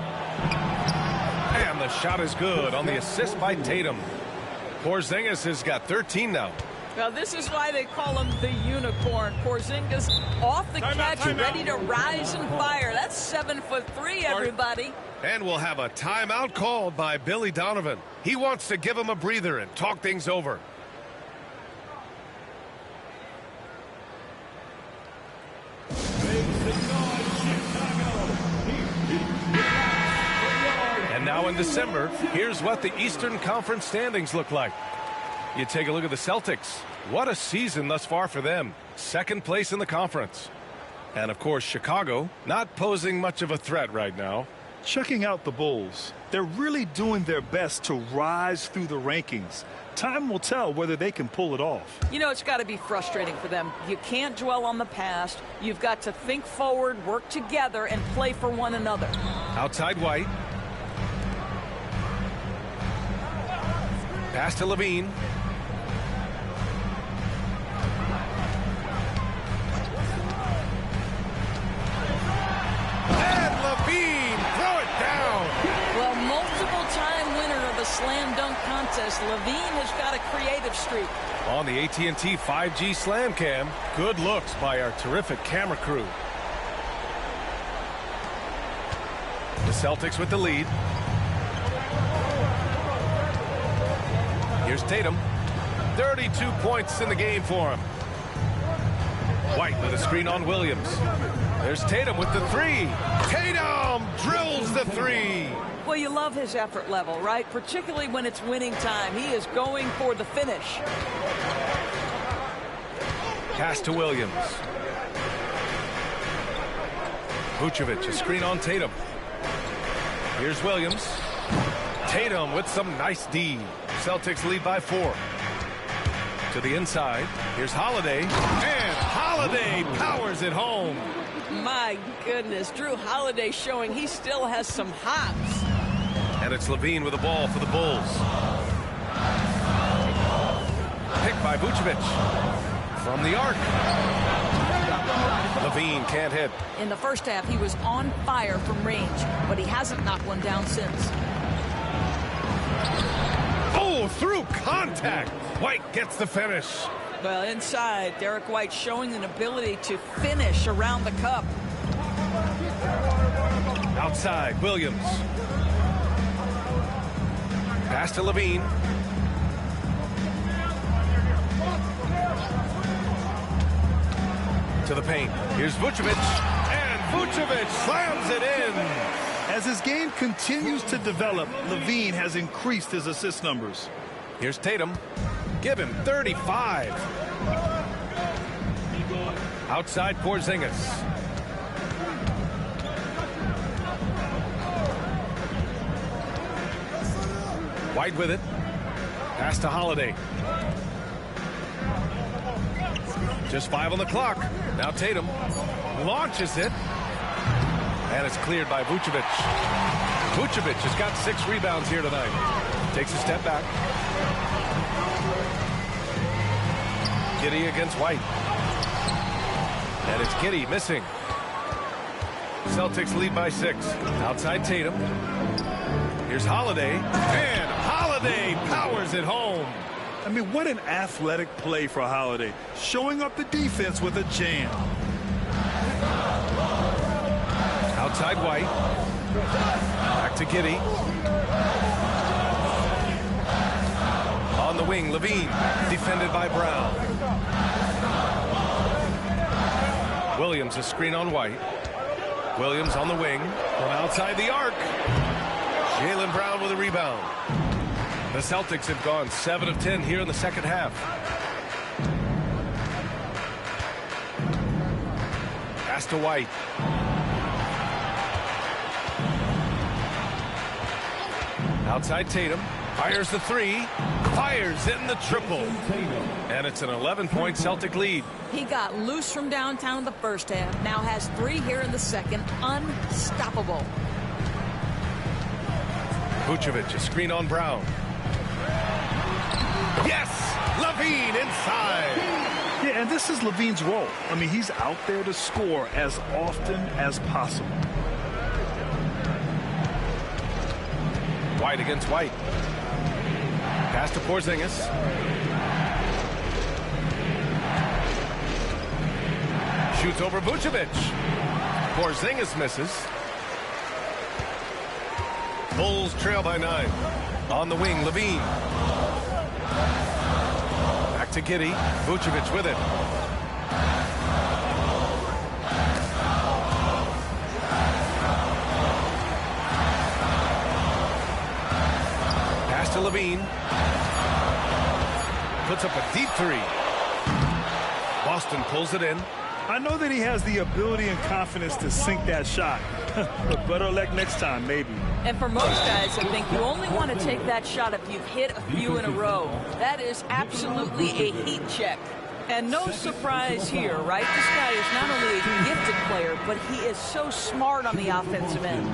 And the shot is good on the assist by Tatum. Porzingis has got 13 now. Well, this is why they call him the unicorn. Porzingis off the catch, ready to rise and fire. That's 7'3", everybody. And we'll have a timeout called by Billy Donovan. He wants to give him a breather and talk things over. And now in December, here's what the Eastern Conference standings look like. You take a look at the Celtics. What a season thus far for them. Second place in the conference. And, of course, Chicago not posing much of a threat right now. Checking out the Bulls. They're really doing their best to rise through the rankings. Time will tell whether they can pull it off. You know, it's got to be frustrating for them. You can't dwell on the past. You've got to think forward, work together, and play for one another. Outside White. Pass to Levine. And Levine, throw it down. Well, multiple-time winner of the slam dunk contest, Levine has got a creative streak. On the AT&T 5G Slam Cam, good looks by our terrific camera crew. The Celtics with the lead. Here's Tatum. 32 points in the game for him. White with a screen on Williams. There's Tatum with the three. Tatum drills the three. Well, you love his effort level, right? Particularly when it's winning time. He is going for the finish. Pass to Williams. Vucevic, a screen on Tatum. Here's Williams. Tatum with some nice D. Celtics lead by 4. To the inside. Here's Holiday. And Holiday powers it home. My goodness, Drew Holiday showing he still has some hops. And it's Levine with the ball for the Bulls. Picked by Vucevic. From the arc. Levine can't hit. In the first half, he was on fire from range, but he hasn't knocked one down since. Oh, through contact. White gets the finish. Well, inside, Derek White showing an ability to finish around the cup. Outside, Williams. Pass to Levine. To the paint. Here's Vucevic. And Vucevic slams it in. As his game continues to develop, Levine has increased his assist numbers. Here's Tatum. Give him 35. Outside Porzingis. White with it. Pass to Holiday. Just 5 on the clock. Now Tatum launches it. And it's cleared by Vucevic. Vucevic has got 6 rebounds here tonight. Takes a step back. Giddey against White. And it's Giddey missing. Celtics lead by 6. Outside Tatum. Here's Holiday. And Holiday powers it home. I mean, what an athletic play for Holiday. Showing up the defense with a jam. Outside White. Back to Giddey. On the wing, Levine. Defended by Brown. Williams, a screen on White. Williams on the wing. From outside the arc. Jaylen Brown with a rebound. The Celtics have gone 7 of 10 here in the second half. Pass to White. Outside Tatum. Fires the 3. Fires in the triple. And it's an 11-point Celtic lead. He got loose from downtown in the first half. Now has 3 here in the second. Unstoppable. Vucevic, a screen on Brown. Yes! Levine inside. Yeah, and this is Levine's role. I mean, he's out there to score as often as possible. White against White. Pass to Porzingis. Shoots over Vucevic. Porzingis misses. Bulls trail by 9. On the wing, Levine. Back to Giddey. Vucevic with it. Pass to Levine. puts up a deep three. Boston pulls it in. I know that he has the ability and confidence to sink that shot. But better luck next time, maybe. And for most guys, I think you only want to take that shot if you've hit a few in a row. That is absolutely a heat check. And no surprise here, right? This guy is not only a gifted player, but he is so smart on the offensive end.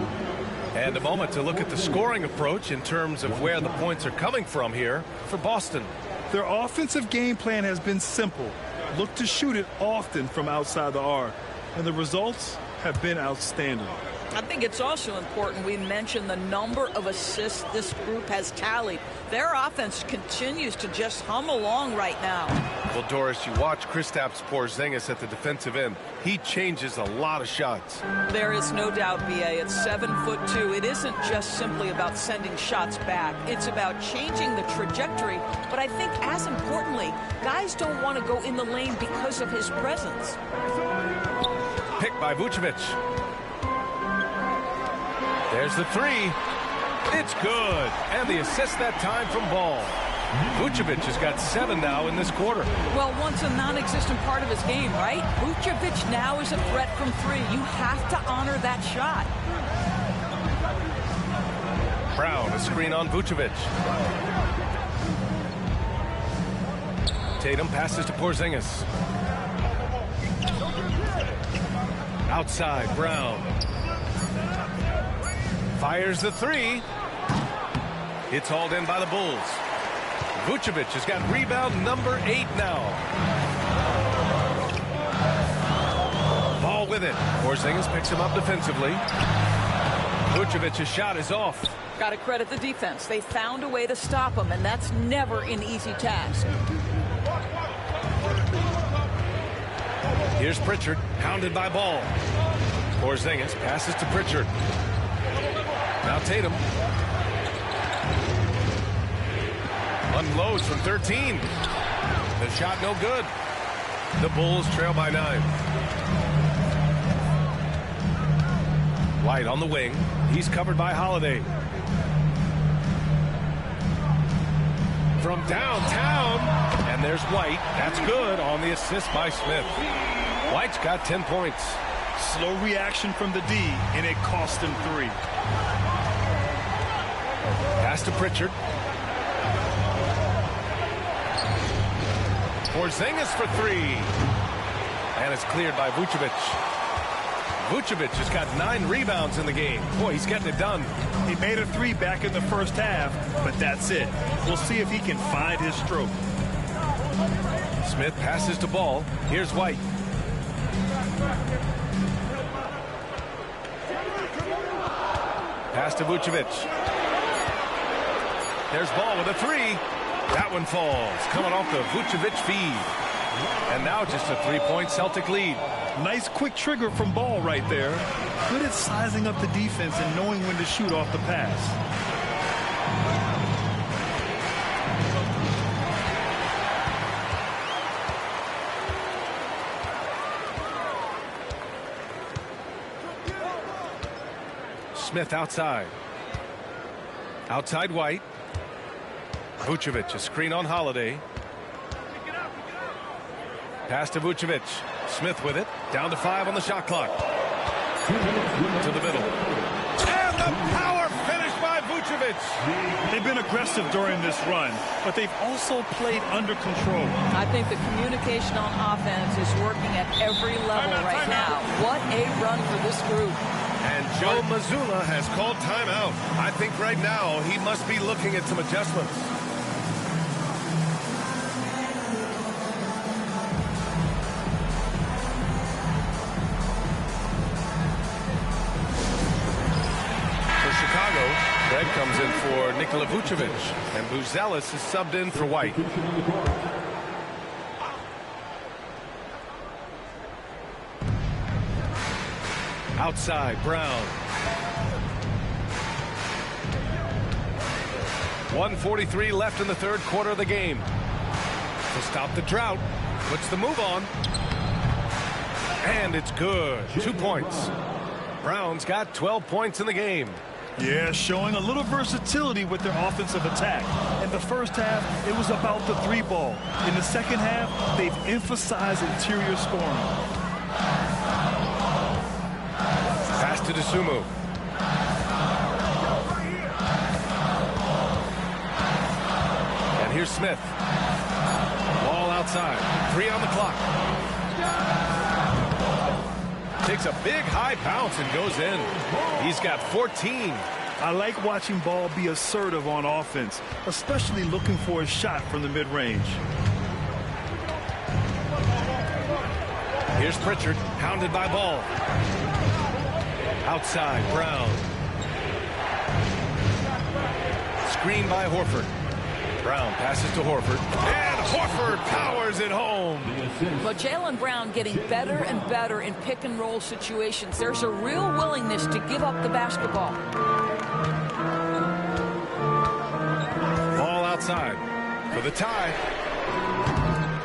And a moment to look at the scoring approach in terms of where the points are coming from here for Boston. Their offensive game plan has been simple. Look to shoot it often from outside the arc. And the results have been outstanding. I think it's also important we mention the number of assists this group has tallied. Their offense continues to just hum along right now. Well, Doris, you watch Kristaps Porzingis at the defensive end. He changes a lot of shots. There is no doubt, B.A. At 7'2", it isn't just simply about sending shots back. It's about changing the trajectory. But I think as importantly, guys don't want to go in the lane because of his presence. Picked by Vucevic. There's the three. It's good. And the assist that time from Ball. Vucevic has got 7 now in this quarter. Well, once a non-existent part of his game, right? Vucevic now is a threat from 3. You have to honor that shot. Brown, a screen on Vucevic. Tatum passes to Porzingis. Outside, Brown. Fires the 3. It's hauled in by the Bulls. Vucevic has got rebound number 8 now. Ball with it. Porzingis picks him up defensively. Vucevic's shot is off. Got to credit the defense. They found a way to stop him, and that's never an easy task. Here's Pritchard, hounded by Ball. Porzingis passes to Pritchard. Now Tatum. Unloads from 13. The shot no good. The Bulls trail by 9. White on the wing. He's covered by Holiday. From downtown. And there's White. That's good on the assist by Smith. White's got 10 points. Slow reaction from the D, and it cost him 3. Pass to Pritchard. Porzingis for 3. And it's cleared by Vucevic. Vucevic has got 9 rebounds in the game. Boy, he's getting it done. He made a 3 back in the first half, but that's it. We'll see if he can find his stroke. Smith passes to Ball. Here's White. Pass to Vucevic. There's Ball with a 3. That one falls, coming off the Vucevic feed. And now just a 3-point Celtic lead. Nice quick trigger from Ball right there. Good at sizing up the defense and knowing when to shoot off the pass. Smith outside. Outside White. Vucevic, a screen on Holiday. Pass to Vucevic. Smith with it. Down to 5 on the shot clock. To the middle. And the power finish by Vucevic. They've been aggressive during this run, but they've also played under control. I think the communication on offense is working at every level right now. What a run for this group. And Joe Mazzulla has called timeout. I think right now he must be looking at some adjustments. For Chicago, Greg comes in for Nikola Vucevic, and Buzelis is subbed in for White. Outside, Brown. 1:43 left in the third quarter of the game. To stop the drought, puts the move on. And it's good. 2 points. Brown's got 12 points in the game. Yeah, showing a little versatility with their offensive attack. And the first half, it was about the three ball. In the second half, they've emphasized interior scoring. Pass to Desumu. And here's Smith. Ball outside. 3 on the clock. Takes a big high bounce and goes in. He's got 14. I like watching Ball be assertive on offense, especially looking for a shot from the mid-range. Here's Pritchard, hounded by Ball. Outside, Brown. Screen by Horford. Brown passes to Horford. And Horford powers it home. But Jaylen Brown getting better and better in pick-and-roll situations. There's a real willingness to give up the basketball. Ball outside for the tie.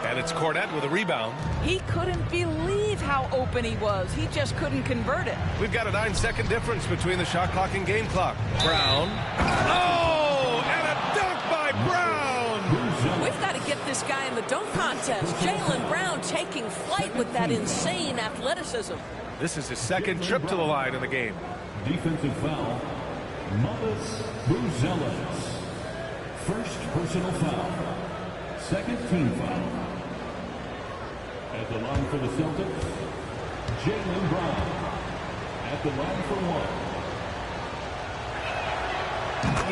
And it's Cornette with a rebound. He couldn't believe how open he was. He just couldn't convert it. We've got a 9-second difference between the shot clock and game clock. Brown. Oh, and a dunk by Brown. We've got to get this guy in the dunk contest. Jaylen Brown taking flight with that insane athleticism. This is his second trip to the line in the game. Defensive foul. Mavis Buzelis. First personal foul. Second team foul. At the line for the Celtics, Jaylen Brown. At the line for one.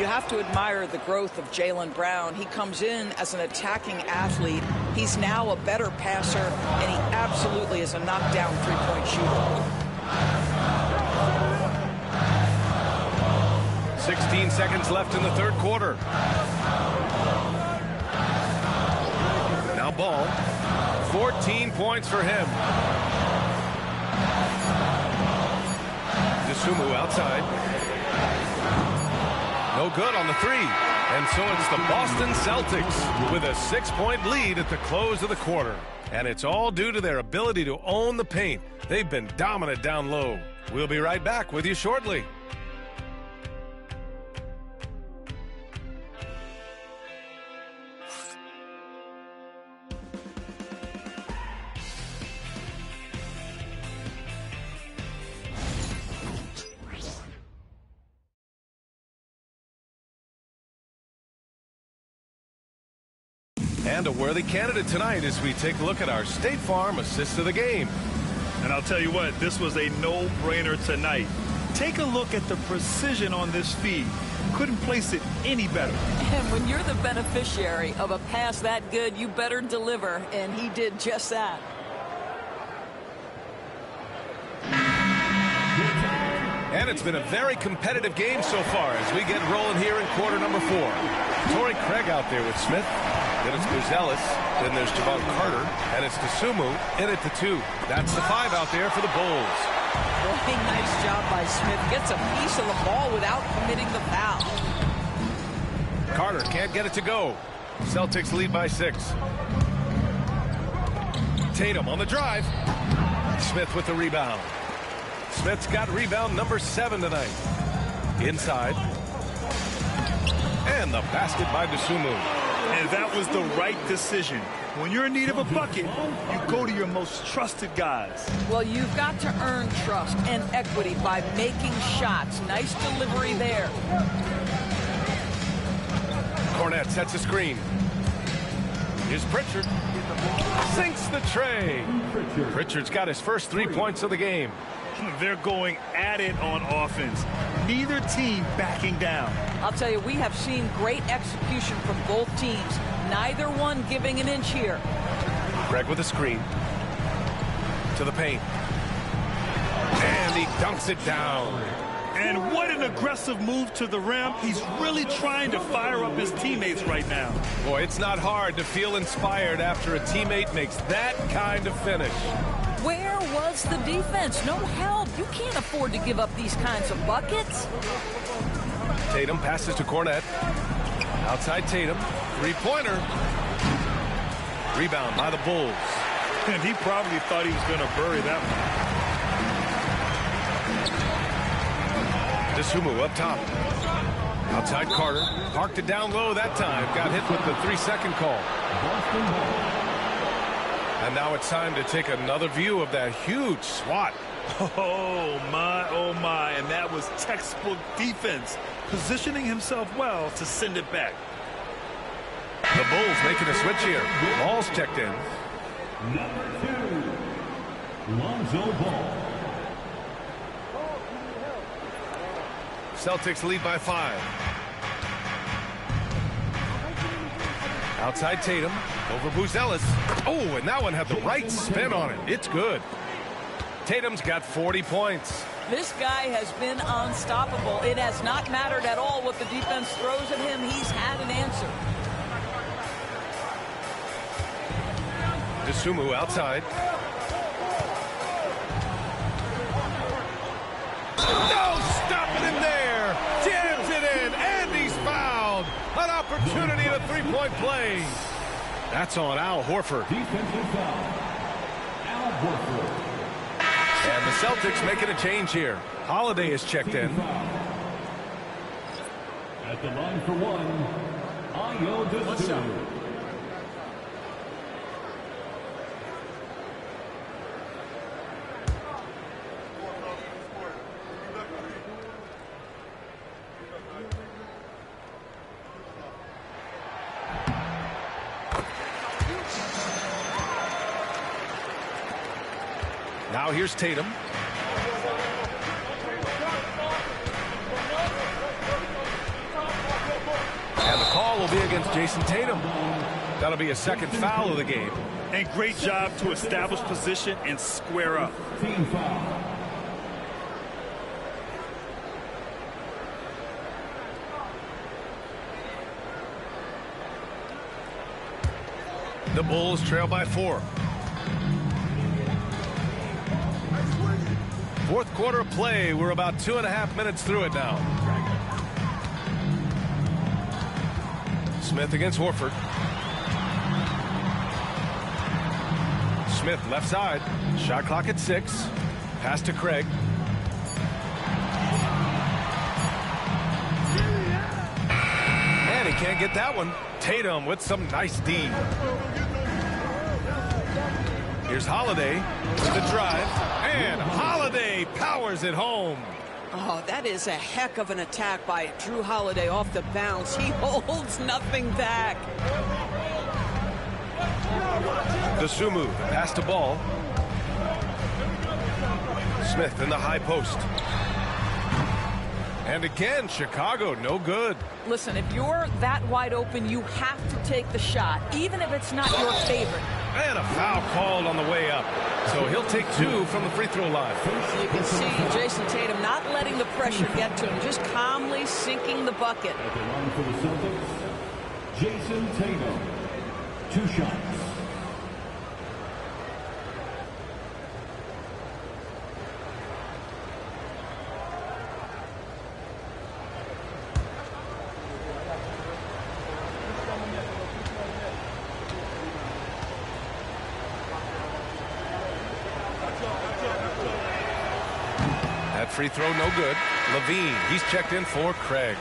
You have to admire the growth of Jaylen Brown. He comes in as an attacking athlete. He's now a better passer, and he absolutely is a knockdown three-point shooter. 16 seconds left in the third quarter. Now Ball. 14 points for him. Desumu outside. No good on the three. And so it's the Boston Celtics with a 6-point lead at the close of the quarter. And it's all due to their ability to own the paint. They've been dominant down low. We'll be right back with you shortly. And a worthy candidate tonight as we take a look at our State Farm assist of the game. And I'll tell you what, this was a no-brainer tonight. Take a look at the precision on this feed. Couldn't place it any better. And when you're the beneficiary of a pass that good, you better deliver, and he did just that. And it's been a very competitive game so far as we get rolling here in quarter number 4. Torrey Craig out there with Smith. Then it's Buzelis. Then there's Javon Carter. And it's Desumu in at the 2. That's the 5 out there for the Bulls. Boy, nice job by Smith. Gets a piece of the ball without committing the foul. Carter can't get it to go. Celtics lead by 6. Tatum on the drive. Smith with the rebound. Smith's got rebound number 7 tonight. Inside. And the basket by Desumu. And that was the right decision. When you're in need of a bucket, you go to your most trusted guys. Well, you've got to earn trust and equity by making shots. Nice delivery there. Cornette sets a screen. Here's Pritchard. Sinks the tray. Pritchard's got his first 3 points of the game. They're going at it on offense. Neither team backing down. I'll tell you, we have seen great execution from both teams. Neither one giving an inch here. Craig with a screen. To the paint. And he dunks it down. And what an aggressive move to the rim. He's really trying to fire up his teammates right now. Boy, it's not hard to feel inspired after a teammate makes that kind of finish. Where was the defense? No help. You can't afford to give up these kinds of buckets. Tatum passes to Cornette. Outside Tatum. Three-pointer. Rebound by the Bulls. And he probably thought he was going to bury that one. Desumu up top. Outside Carter. Parked it down low that time. Got hit with the 3-second call. And now it's time to take another view of that huge swat. Oh, my. And that was textbook defense. Positioning himself well to send it back. The Bulls making a switch here. Ball's checked in. Number 2, Lonzo Ball. Celtics lead by 5. Outside Tatum. Over Buzelis. Oh, and that one had the right spin on it. It's good. Tatum's got 40 points. This guy has been unstoppable. It has not mattered at all what the defense throws at him. He's had an answer. Desumu outside. No, stopping him there. Jams it in, and he's fouled. An opportunity at a three-point play. That's on Al Horford. Defensive foul. Al Horford. And the Celtics making a change here. Holiday is checked in. At the line for one, Ayo Dosunmu. Now here's Tatum. And the call will be against Jason Tatum. That'll be a second foul of the game. And great job to establish position and square up. Team foul. The Bulls trail by 4. Fourth quarter of play. We're about 2.5 minutes through it now. Smith against Horford. Smith left side. Shot clock at 6. Pass to Craig. And he can't get that one. Tatum with some nice D. Here's Holiday with the drive. And Holiday powers it home. Oh, that is a heck of an attack by Drew Holiday off the bounce. He holds nothing back. Desumu, pass to Ball. Smith in the high post. And again, Chicago, no good. Listen, if you're that wide open, you have to take the shot, even if it's not your favorite. And a foul called on the way up. So he'll take 2 from the free throw line. You can see Jason Tatum not letting the pressure get to him, just calmly sinking the bucket. At the line for the Celtics, Jason Tatum. 2 shots. That free throw no good. Levine, he's checked in for Craig.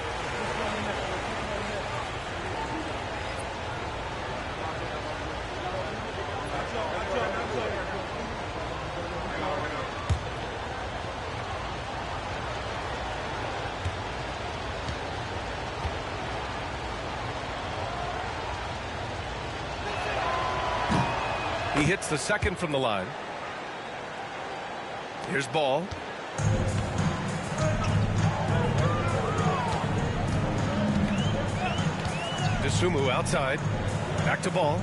He hits the second from the line. Here's Ball. Desumu outside. Back to Ball.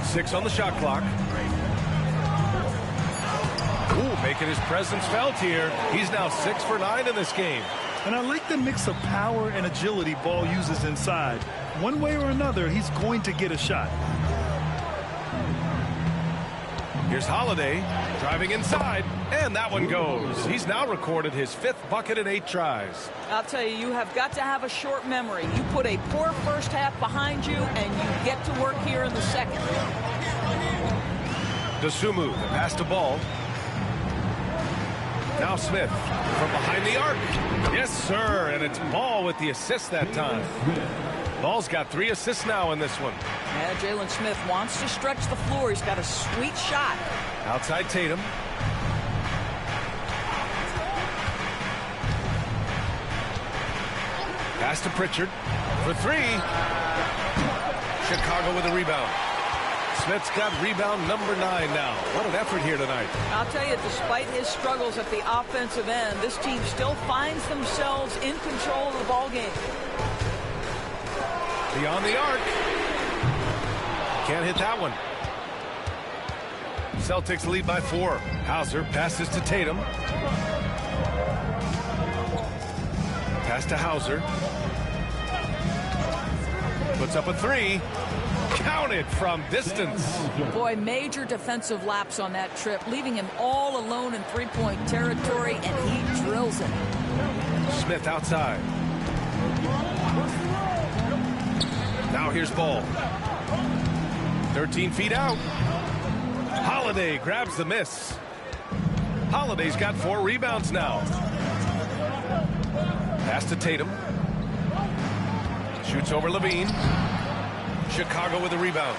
Six on the shot clock. Ooh, making his presence felt here. He's now 6 for 9 in this game. And I like the mix of power and agility Ball uses inside. One way or another, he's going to get a shot. Here's Holiday driving inside, and that one goes. He's now recorded his 5th bucket in 8 tries. I'll tell you, you have got to have a short memory. You put a poor first half behind you, and you get to work here in the second. Decc, the pass to Ball. Now Smith from behind the arc. Yes, sir, and it's Ball with the assist that time. Ball's got 3 assists now in this one. Yeah, Jalen Smith wants to stretch the floor. He's got a sweet shot. Outside Tatum. Pass to Pritchard for 3. Chicago with a rebound. Smith's got rebound number 9 now. What an effort here tonight. I'll tell you, despite his struggles at the offensive end, this team still finds themselves in control of the ball game. Beyond the arc. Can't hit that one. Celtics lead by 4. Hauser passes to Tatum. Pass to Hauser. Puts up a 3. Counted from distance. Boy, major defensive lapse on that trip, leaving him all alone in three-point territory, and he drills it. Smith outside. Now here's Ball. 13 feet out. Holiday grabs the miss. Holiday's got 4 rebounds now. Pass to Tatum. Shoots over Levine. Chicago with a rebound.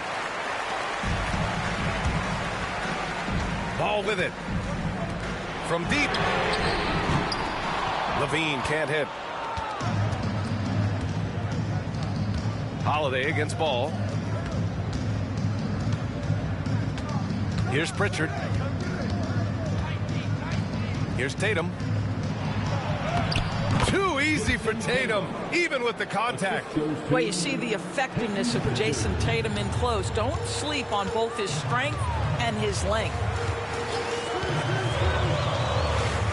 Ball with it. From deep. Levine can't hit. Holiday against Ball. Here's Pritchard. Here's Tatum. Too easy for Tatum, even with the contact. Well, you see the effectiveness of Jason Tatum in close. Don't sleep on both his strength and his length.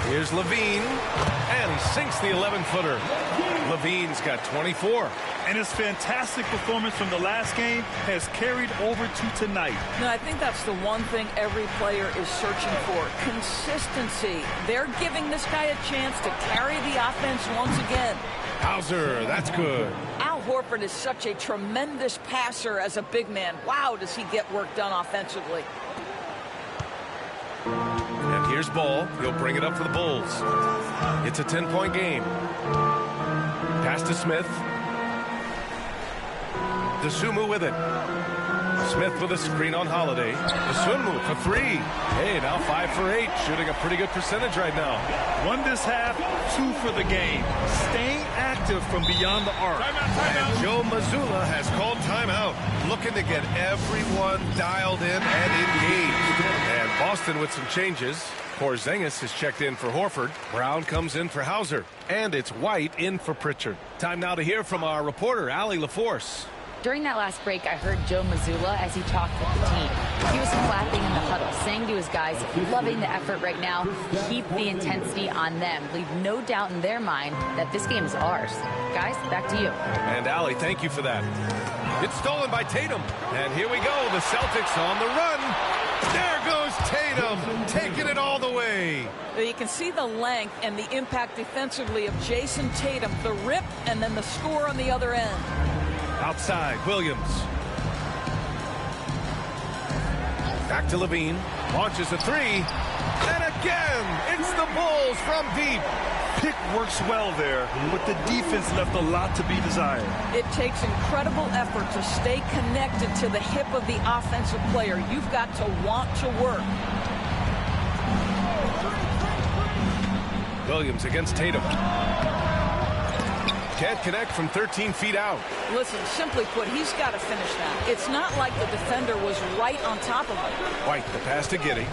Here's Levine, and he sinks the 11-footer. Levine's got 24. And his fantastic performance from the last game has carried over to tonight. No, I think that's the one thing every player is searching for. Consistency. They're giving this guy a chance to carry the offense once again. Hauser, that's good. Al Horford is such a tremendous passer as a big man. Wow, does he get work done offensively. And here's Ball. He'll bring it up for the Bulls. It's a 10-point game. Pass to Smith. Decc with it. Smith with a screen on Holiday. Decc for 3. Hey, now 5 for 8. Shooting a pretty good percentage right now. 1 this half, 2 for the game. Staying active from beyond the arc. And Joe Mazzulla has called timeout. Looking to get everyone dialed in and engaged. And Boston with some changes. Porzingis has checked in for Horford. Brown comes in for Hauser. And it's White in for Pritchard. Time now to hear from our reporter, Allie LaForce. During that last break, I heard Joe Mazzulla as he talked with the team. He was clapping in the huddle, saying to his guys, loving the effort right now, keep the intensity on them. Leave no doubt in their mind that this game is ours. Guys, back to you. And Allie, thank you for that. It's stolen by Tatum. And here we go, the Celtics on the run. There goes Tatum, taking it all the way. You can see the length and the impact defensively of Jason Tatum, the rip and then the score on the other end. Outside, Williams. Back to Levine. Launches a 3. And again, it's the Bulls from deep. Pick works well there, but the defense left a lot to be desired. It takes incredible effort to stay connected to the hip of the offensive player. You've got to want to work. Williams against Tatum. Can't connect from 13 feet out. Listen, simply put, he's got to finish that. It's not like the defender was right on top of him. White, the pass to Giddey.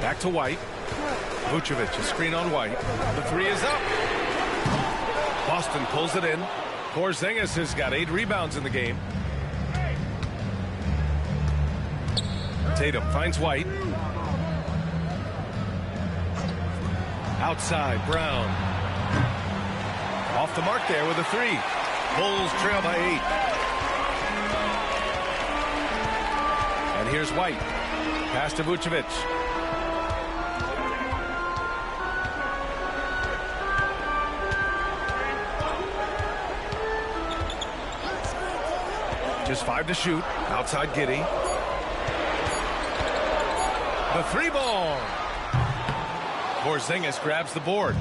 Back to White. Vucevic, a screen on White. The 3 is up. Boston pulls it in. Porzingis has got 8 rebounds in the game. Tatum finds White. Outside, Brown. Off the mark there with a 3. Bulls trail by 8. And here's White. Pass to Vucevic. Just 5 to shoot. Outside Giddey. The 3-ball. Porzingis grabs the board.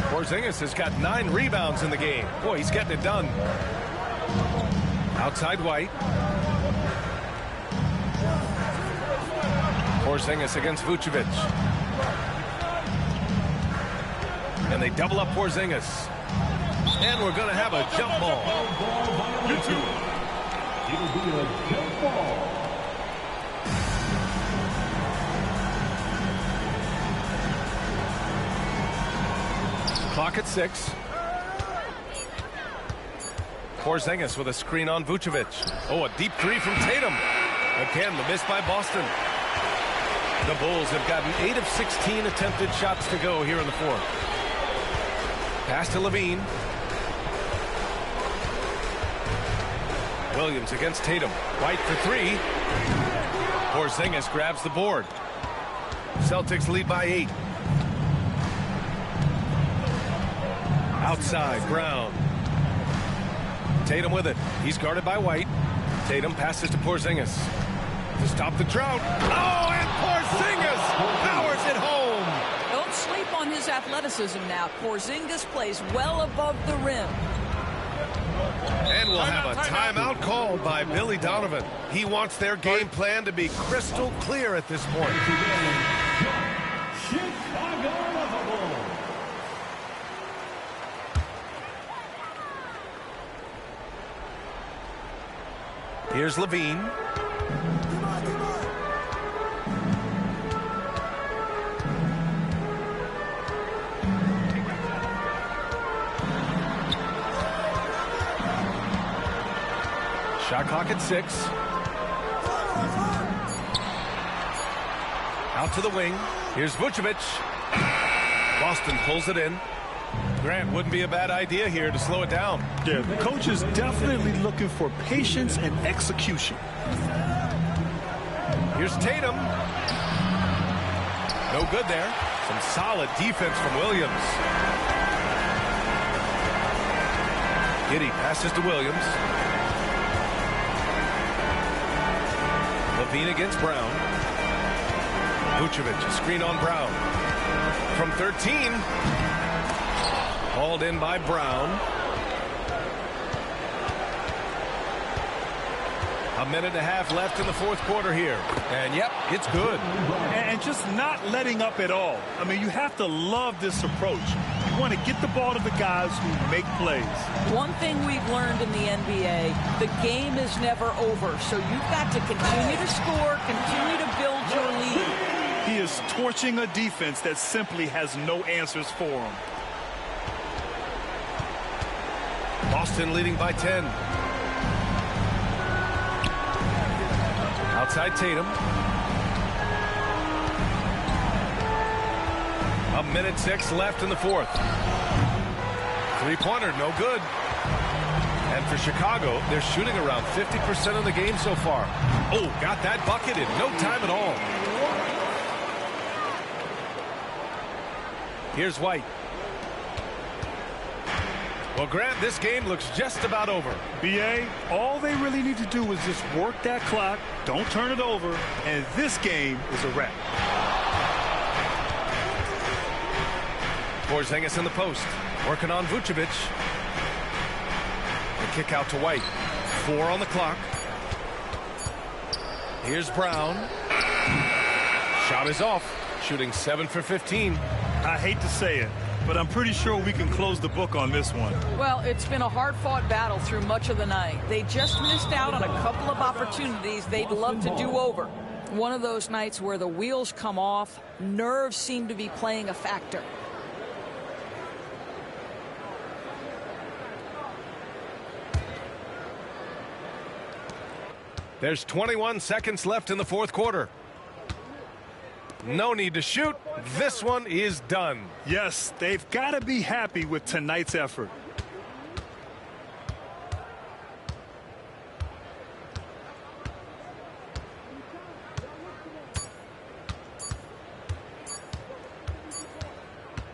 Porzingis has got 9 rebounds in the game. Boy, he's getting it done. Outside White. Porzingis against Vucevic. And they double up Porzingis. And we're going to have a jump ball. It'll be a jump ball. Clock at 6. Porzingis with a screen on Vucevic. Oh, a deep 3 from Tatum. Again, the miss by Boston. The Bulls have gotten 8 of 16 attempted shots to go here in the fourth. Pass to Levine. Williams against Tatum. White for 3. Porzingis grabs the board. Celtics lead by 8. Outside, Brown. Tatum with it. He's guarded by White. Tatum passes to Porzingis to stop the drought. Oh, and Porzingis powers it home. Don't sleep on his athleticism now. Porzingis plays well above the rim. And we'll have a timeout called by Billy Donovan. He wants their game plan to be crystal clear at this point. Here's Levine. Shot clock at 6. Out to the wing. Here's Vucevic. Boston pulls it in. Grant, wouldn't be a bad idea here to slow it down. Yeah, the coach is definitely looking for patience and execution. Here's Tatum. No good there. Some solid defense from Williams. Giddey passes to Williams. Levine against Brown. Vucevic, a screen on Brown. From 13. Hauled in by Brown. A minute and a half left in the fourth quarter here. And yep, it's good. And just not letting up at all. I mean, you have to love this approach. You want to get the ball to the guys who make plays. One thing we've learned in the NBA, the game is never over. So you've got to continue to score, continue to build your lead. He is torching a defense that simply has no answers for him. Boston leading by 10. Outside Tatum. A minute 6 left in the fourth. Three-pointer, no good. And for Chicago, they're shooting around 50% of the game so far. Oh, got that bucket in no time at all. Here's White. Well, Grant, this game looks just about over. B.A., all they really need to do is just work that clock, don't turn it over, and this game is a wrap. Porzingis in the post, working on Vucevic. The kick out to White. 4 on the clock. Here's Brown. Shot is off, shooting 7 for 15. I hate to say it, but I'm pretty sure we can close the book on this one. Well, it's been a hard-fought battle through much of the night. They just missed out on a couple of opportunities they'd love to do over. One of those nights where the wheels come off, nerves seem to be playing a factor. There's 21 seconds left in the fourth quarter. No need to shoot. This one is done. Yes, they've got to be happy with tonight's effort.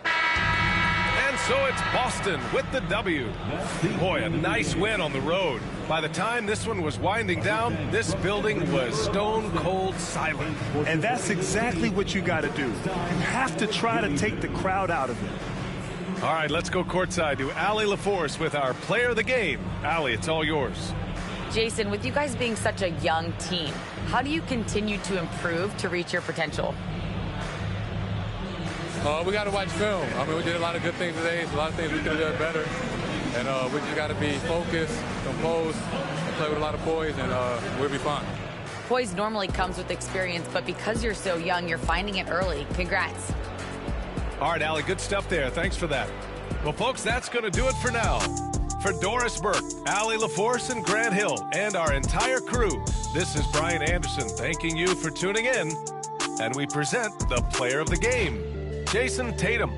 And so it's Boston with the W. Boy, a nice win on the road. By the time this one was winding down, this building was stone cold silent. And that's exactly what you got to do. You have to try to take the crowd out of it. All right, let's go courtside to Allie LaForce with our player of the game. Allie, it's all yours. Jason, with you guys being such a young team, how do you continue to improve to reach your potential? We got to watch film. I mean, we did a lot of good things today. A lot of things we could have done better. And we just got to be focused, composed, and play with a lot of poise, and we'll be fine. Poise normally comes with experience, but because you're so young, you're finding it early. Congrats. All right, Allie, good stuff there. Thanks for that. Well, folks, that's going to do it for now. For Doris Burke, Allie LaForce, and Grant Hill, and our entire crew, this is Brian Anderson thanking you for tuning in. And we present the player of the game, Jason Tatum.